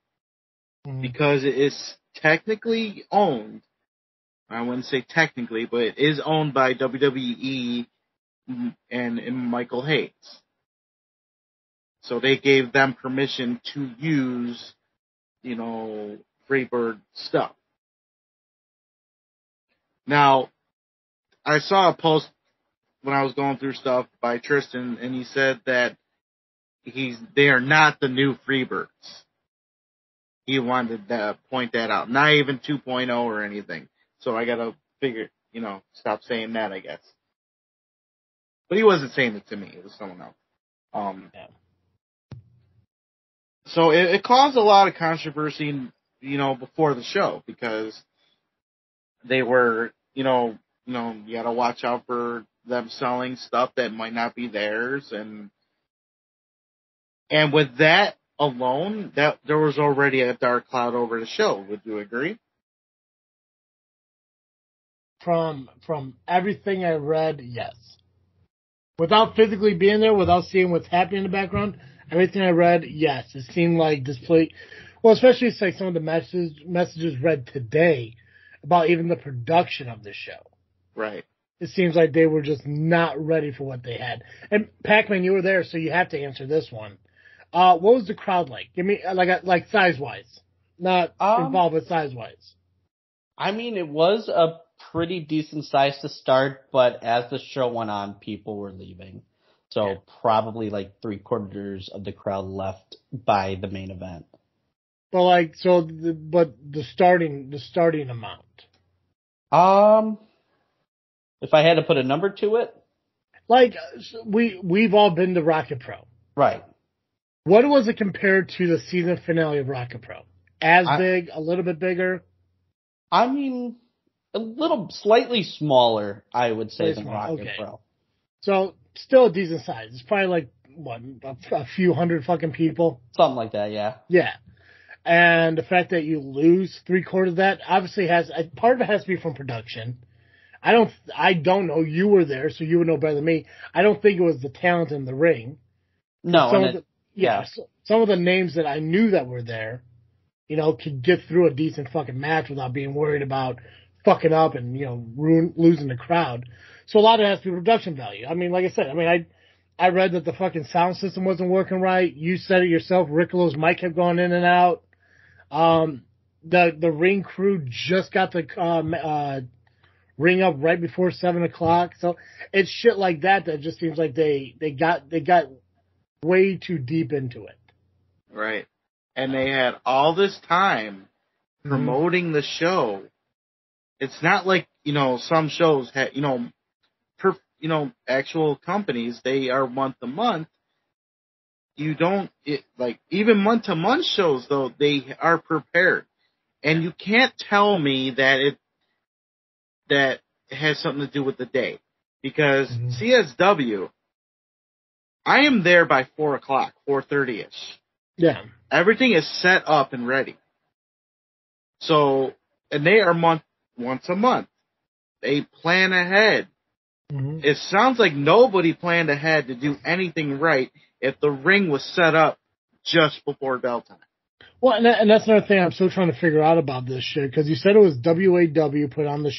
Mm-hmm. Because it is technically owned, I wouldn't say technically, but it is owned by WWE and Michael Hayes. So they gave them permission to use, Freebird stuff. Now, I saw a post when I was going through stuff by Tristan, and he said that they are not the new Freebirds. He wanted to point that out. Not even 2.0 or anything. So I gotta figure, stop saying that, I guess. But he wasn't saying it to me. It was someone else. Yeah. So it caused a lot of controversy, before the show, because they were, you gotta watch out for them selling stuff that might not be theirs, and with that alone, that there was already a dark cloud over the show. Would you agree? From everything I read, yes. Without physically being there, without seeing what's happening in the background, everything I read, yes. It seemed like this play, especially like some of the messages read today about even the production of the show. Right. It seems like they were just not ready for what they had. And Pacman, you were there, so you have to answer this one. What was the crowd like? Give me like size wise, not involved with size wise. I mean, it was a pretty decent size to start, but as the show went on, people were leaving. So probably like 3/4 of the crowd left by the main event. But the starting amount. If I had to put a number to it? Like, we've all been to Rocket Pro. Right. What was it compared to the season finale of Rocket Pro? As big, a little bit bigger? I mean, a little slightly smaller, I would say, than Rocket Pro. So, still a decent size. It's probably like, what, a few hundred fucking people? Something like that, yeah. Yeah. And the fact that you lose 3/4 of that obviously has, part of it has to be from production. I don't know. You were there, so you would know better than me. I don't think it was the talent in the ring. No. Some of the names that I knew that were there, you know, could get through a decent fucking match without being worried about fucking up and, you know, losing the crowd. So a lot of it has to be production value. I mean, like I said, I read that the fucking sound system wasn't working right. You said it yourself. Ricolo's mic kept going in and out. The ring crew just got the ring up right before 7:00. So it's shit like that just seems like they got way too deep into it. Right. And they had all this time promoting the show. It's not like, you know, some shows have, actual companies, they are month to month. Even month to month shows though, they are prepared. And you can't tell me that it has something to do with the day. Because CSW, I am there by 4:00, 4:30ish. Yeah. Everything is set up and ready. So, and they are once a month. They plan ahead. It sounds like nobody planned ahead to do anything right if the ring was set up just before bell time. Well, and that's another thing I'm still trying to figure out about this shit, because you said it was WAW put on the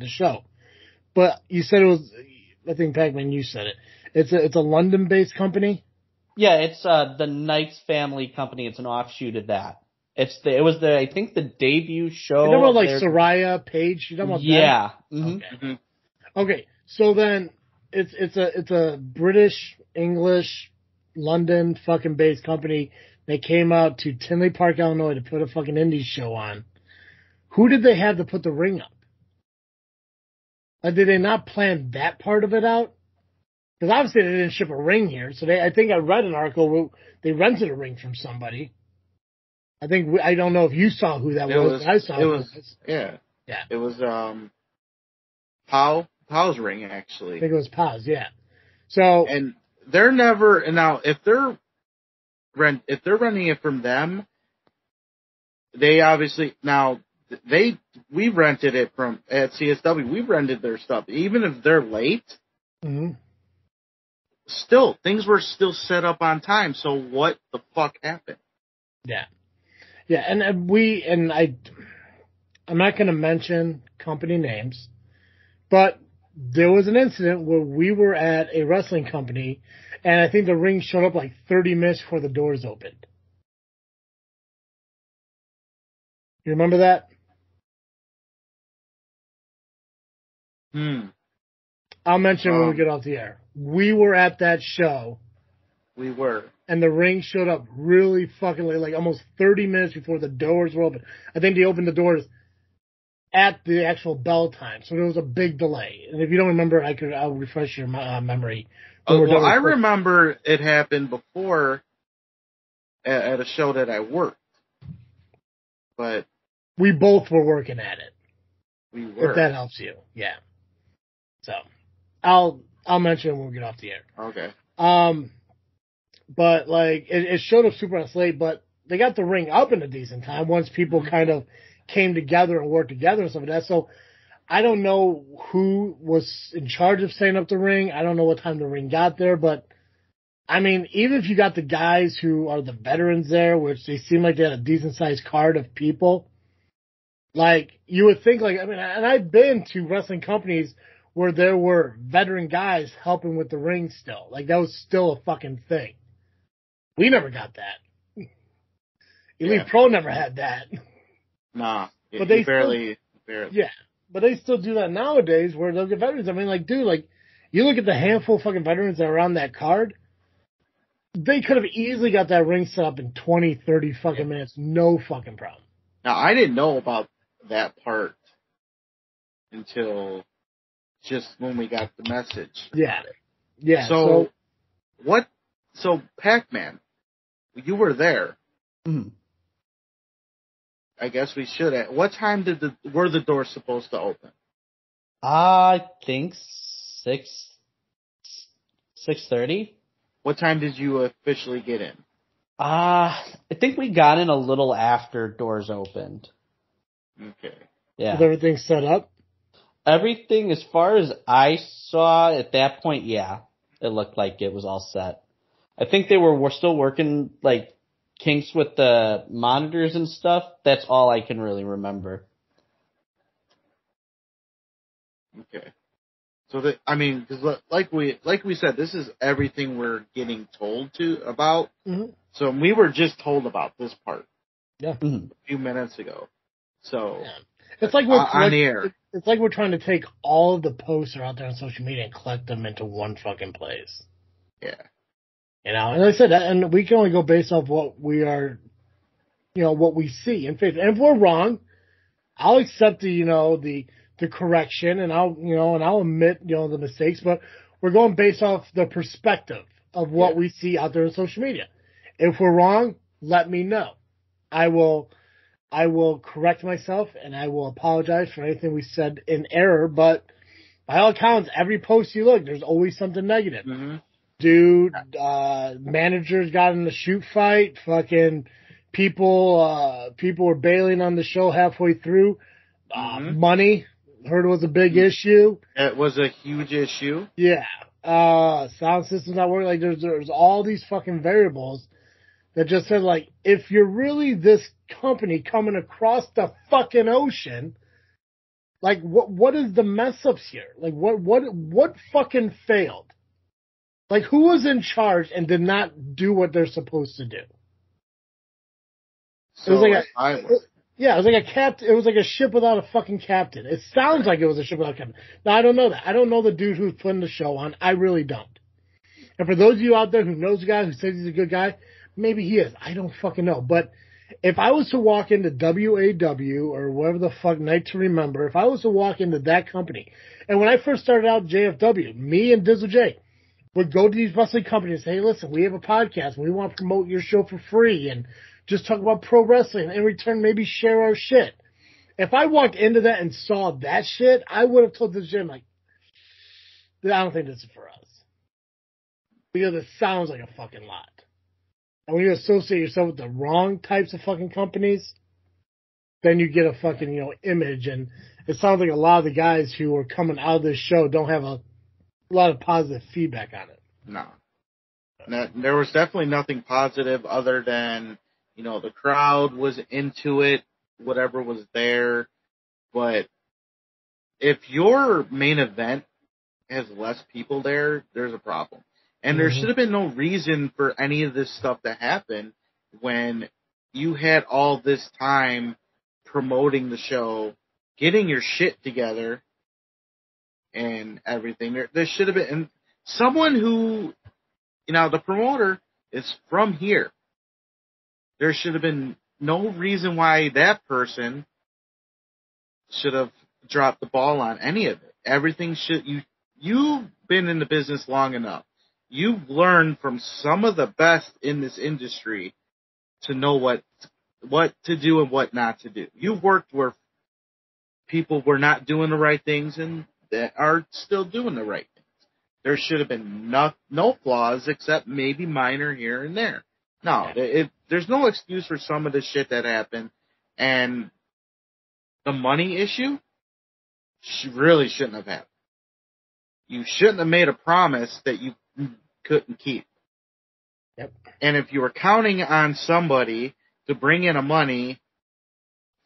show, but you said it was, I think Pacman, you said it. It's a London-based company. Yeah, it's the Knights Family Company. It's an offshoot of that. It was I think the debut show. You know about like Soraya Page? You know about yeah. that? Mm-hmm. Okay. So then it's a British, English, London fucking based company. They came out to Tinley Park, Illinois to put a fucking indie show on. Who did they have to put the ring up? Did they not plan that part of it out? Because obviously they didn't ship a ring here. So I think I read an article where they rented a ring from somebody. I don't know if you saw who that was. I saw it was. Yeah. It was Pow's ring, actually. I think it was Pow's, yeah. So, and they're never, and now if they're renting it from them, they obviously, now we rented it from at CSW. We rented their stuff, even if they're late. Still, things were still set up on time. So what the fuck happened? Yeah, and I'm not going to mention company names, but there was an incident where we were at a wrestling company, and I think the ring showed up like 30 minutes before the doors opened. You remember that? I'll mention when we get off the air. We were at that show. We were. And the ring showed up really fucking late, like almost 30 minutes before the doors were open. I think they opened the doors at the actual bell time, so there was a big delay. And if you don't remember, I'll refresh your memory. Well, I remember it happened before at a show that I worked, but we both were working at it. We were. If that helps you, yeah. So I'll mention it when we get off the air. Okay. But like it showed up super late, but they got the ring up in a decent time once people kind of came together and worked together and stuff like that. So I don't know who was in charge of setting up the ring. I don't know what time the ring got there, but I mean, even if you got the guys who are the veterans there, which they seem like they had a decent sized card of people, like you would think like, I mean, and I've been to wrestling companies where there were veteran guys helping with the ring still. Like that was still a fucking thing. We never got that. Elite Pro never had that. Nah, but they barely. Yeah, but they still do that nowadays where they'll get veterans. I mean, like, dude, like, you look at the handful of fucking veterans that are on that card, they could have easily got that ring set up in 20, 30 fucking minutes. No fucking problem. Now, I didn't know about that part until just when we got the message. Yeah. Yeah. So Pacman, you were there. Mhm. I guess we should have. What time were the doors supposed to open? I think 6:30. What time did you officially get in? I think we got in a little after doors opened. Okay. Yeah. Is everything set up? Everything, as far as I saw at that point, yeah, it looked like it was all set. I think they were still working like kinks with the monitors and stuff. That's all I can really remember. Okay. So because like we said, this is everything we're getting told about. Mm-hmm. So we were just told about this part. Yeah. A few minutes ago. So it's like on the air. It's like we're trying to take all of the posts that are out there on social media and collect them into one fucking place. Yeah. You know, and like I said, and we can only go based off what we are, what we see in faith. And if we're wrong, I'll accept the correction, and I'll admit, the mistakes, but we're going based off the perspective of what we see out there on social media. If we're wrong, let me know. I will correct myself, and I will apologize for anything we said in error, but by all accounts, every post you look, there's always something negative. Mm-hmm. Dude, managers got in a shoot fight, fucking people were bailing on the show halfway through. Money, heard it was a big issue. It was a huge issue. Yeah. Sound system's not working. Like, there's all these fucking variables that just said, like, if you're really this company coming across the fucking ocean, like, what is the mess ups here? Like, what fucking failed? Like, who was in charge and did not do what they're supposed to do? So it was like it was like a captain. It was like a ship without a fucking captain. It sounds like it was a ship without a captain. Now, I don't know that. I don't know the dude who's putting the show on. I really don't. And for those of you out there who knows the guy, who says he's a good guy, maybe he is. I don't fucking know. But if I was to walk into WAW or whatever the fuck, Night to Remember, if I was to walk into that company, and when I first started out JFW, me and Dizzle J would go to these wrestling companies and say, hey, listen, we have a podcast and we want to promote your show for free and just talk about pro wrestling, and in return maybe share our shit. If I walked into that and saw that shit, I would have told the gym, like, I don't think this is for us. Because it sounds like a fucking lot. And when you associate yourself with the wrong types of fucking companies, then you get a fucking, image. And it sounds like a lot of the guys who are coming out of this show don't have a lot of positive feedback on it. No. There was definitely nothing positive other than, the crowd was into it, whatever was there. But if your main event has less people there, there's a problem. And there should have been no reason for any of this stuff to happen when you had all this time promoting the show, getting your shit together, and everything. There should have been someone who, the promoter is from here. There should have been no reason why that person should have dropped the ball on any of it. Everything you've been in the business long enough. You've learned from some of the best in this industry to know what to do and what not to do. You've worked where people were not doing the right things and that are still doing the right things. There should have been no flaws except maybe minor here and there. No, there's no excuse for some of the shit that happened. And the money issue really shouldn't have happened. You shouldn't have made a promise that you couldn't keep. Yep. And if you were counting on somebody to bring in a money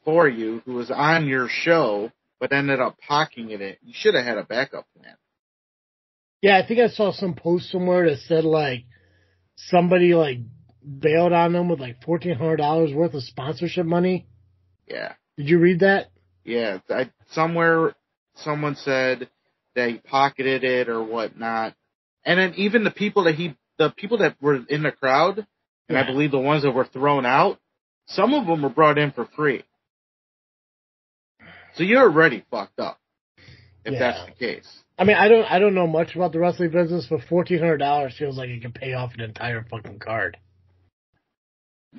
for you who was on your show but ended up pocketing it, you should have had a backup plan. Yeah, I think I saw some post somewhere that said, like, somebody, like, bailed on them with, like, $1,400 worth of sponsorship money. Yeah. Did you read that? Yeah. Somewhere someone said they pocketed it or whatnot. And then even the people that were in the crowd, and I believe the ones that were thrown out, some of them were brought in for free. So you're already fucked up. if that's the case. I mean, I don't know much about the wrestling business, but $1,400 feels like it can pay off an entire fucking card.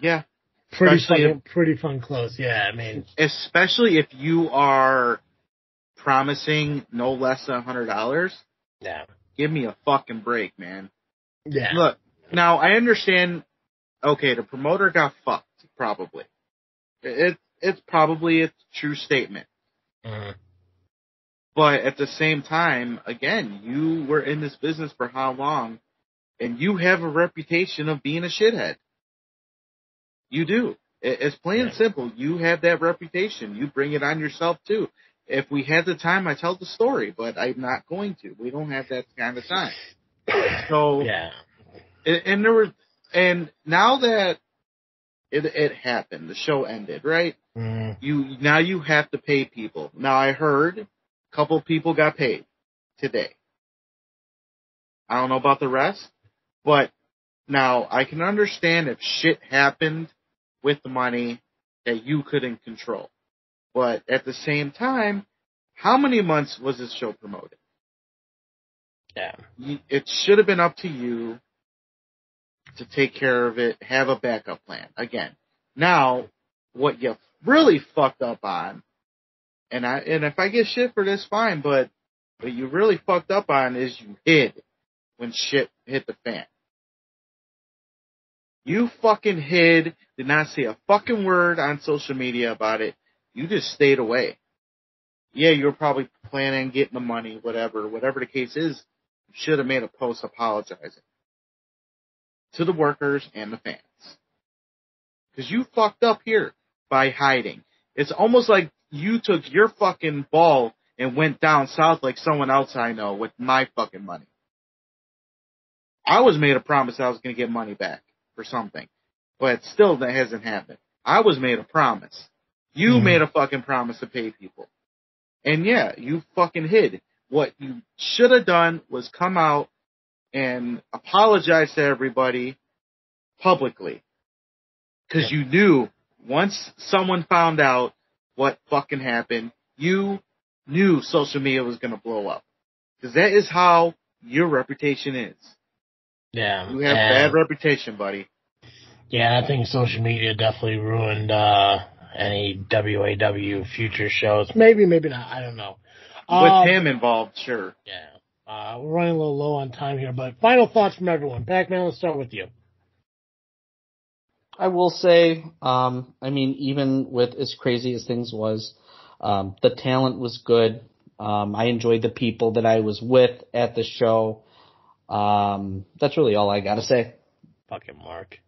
Yeah. Pretty fun close. Yeah, I mean, especially if you are promising no less than $100. Yeah. Give me a fucking break, man. Yeah. Look, now I understand. Okay, the promoter got fucked. Probably. It's probably a true statement. Mm-hmm. But at the same time, again, you were in this business for how long, and you have a reputation of being a shithead. You do. It's plain and simple. You have that reputation. You bring it on yourself, too. If we had the time, I'd tell the story, but I'm not going to. We don't have that kind of time. So, yeah. And now that it happened, the show ended, right? Mm. Now you have to pay people. Now I heard a couple people got paid today. I don't know about the rest, but now I can understand if shit happened with the money that you couldn't control. But at the same time, how many months was this show promoted? Yeah. It should have been up to you to take care of it, have a backup plan. Again, now, what you really fucked up on, and if I get shit for this, fine, but what you really fucked up on is you hid when shit hit the fan. You fucking hid, did not say a fucking word on social media about it. You just stayed away. Yeah, you were probably planning on getting the money, whatever the case is. You should have made a post apologizing to the workers and the fans. Because you fucked up here by hiding. It's almost like you took your fucking ball and went down south like someone else I know with my fucking money. I was made a promise I was going to get money back for something. But still, that hasn't happened. I was made a promise. You made a fucking promise to pay people. And yeah, you fucking hid. What you should have done was come out and apologize to everybody publicly. Because you knew once someone found out what fucking happened, you knew social media was going to blow up. Because that is how your reputation is. Yeah. You have bad reputation, buddy. Yeah, I think social media definitely ruined any WAW future shows. Maybe not. I don't know. With him involved, sure. Yeah. We're running a little low on time here, but final thoughts from everyone. Pacman, let's start with you. I will say, even with as crazy as things was, the talent was good. I enjoyed the people that I was with at the show. That's really all I gotta say. Fucking Mark.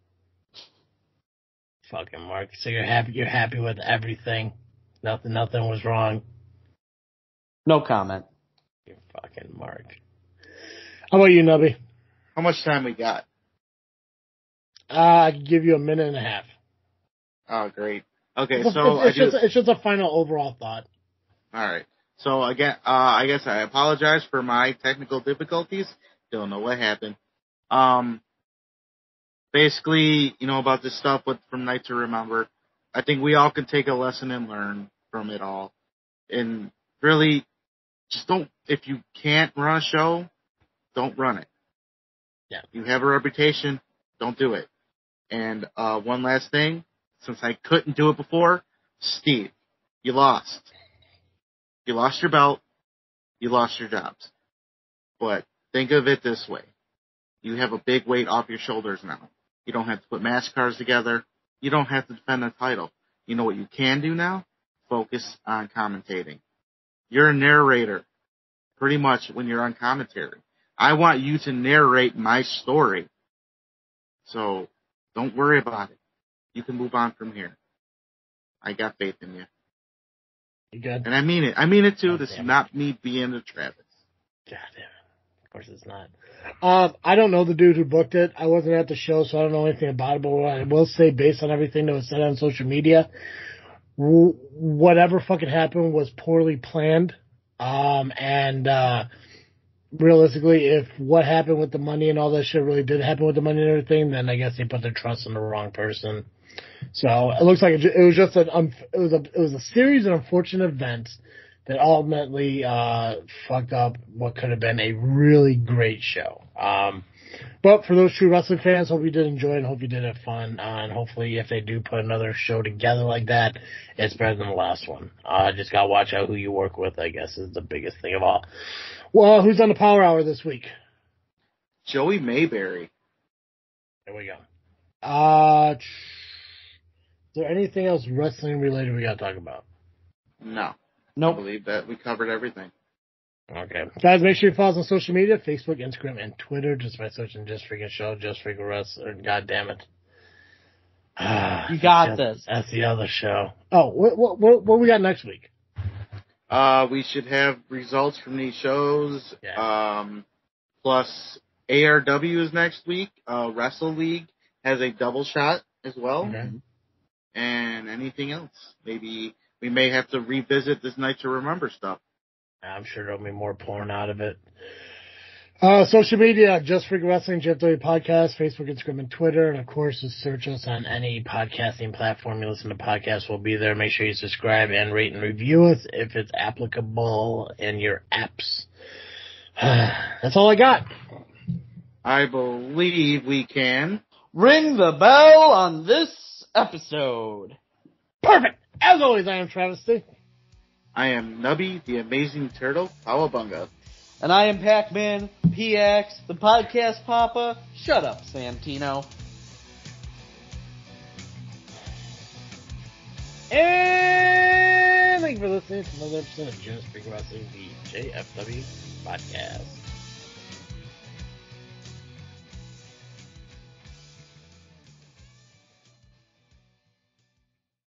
So you're happy with everything. Nothing was wrong. No comment. You fucking Mark. How about you, Nubby? How much time we got? I can give you a minute and a half. Oh, great. Okay, it's just a final overall thought. All right. So again, I guess I apologize for my technical difficulties. Don't know what happened. Basically, about this stuff from Night to Remember, I think we all can take a lesson and learn from it all. And really, just if you can't run a show, don't run it. Yeah. You have a reputation, don't do it. And one last thing, since I couldn't do it before, Steve, you lost. You lost your belt. You lost your jobs. But think of it this way. You have a big weight off your shoulders now. You don't have to put match cards together. You don't have to defend the title. You know what you can do now? Focus on commentating. You're a narrator, pretty much, when you're on commentary. I want you to narrate my story. So don't worry about it. You can move on from here. I got faith in you. You good? And I mean it. I mean it too. This is not me being a Travis. God damn it. Of course it's not. I don't know the dude who booked it. I wasn't at the show, so I don't know anything about it. But what I will say, based on everything that was said on social media, whatever fucking happened was poorly planned. Realistically, if what happened with the money and all that shit really did happen with the money and everything, then I guess they put their trust in the wrong person. So it looks like it was just it was a series of unfortunate events that ultimately fucked up what could have been a really great show. But for those true wrestling fans, hope you did enjoy it. Hope you did have fun. And hopefully, if they do put another show together like that, it's better than the last one. Just gotta watch out who you work with, I guess, is the biggest thing of all. Well, who's on the Power Hour this week? Joey Mayberry. There we go. Is there anything else wrestling related we gotta talk about? No. Nope. I believe that we covered everything. Okay. Guys, make sure you follow us on social media, Facebook, Instagram, and Twitter, just by searching Just Freaking Show, Just Freaking Wrestling. God damn it. You got this. That's the other show. Oh, what we got next week? We should have results from these shows. Yeah. Plus ARW is next week. Wrestle League has a double shot as well. Okay. And anything else. Maybe we may have to revisit this Night to Remember stuff. I'm sure there'll be more pouring out of it. Social media, Just Freaking Wrestling, JFW Podcast, Facebook, Instagram, and Twitter. And, of course, just search us on any podcasting platform you listen to podcasts. We'll be there. Make sure you subscribe and rate and review us if it's applicable in your apps. That's all I got. I believe we can Ring the bell on this episode. Perfect. As always, I am Travesty. I am Nubby, the Amazing Turtle, Cowabunga. And I am Pacman, PX, the podcast papa. Shut up, Santino. And thank you for listening to another episode of Just Freaking Wrestling, the JFW Podcast.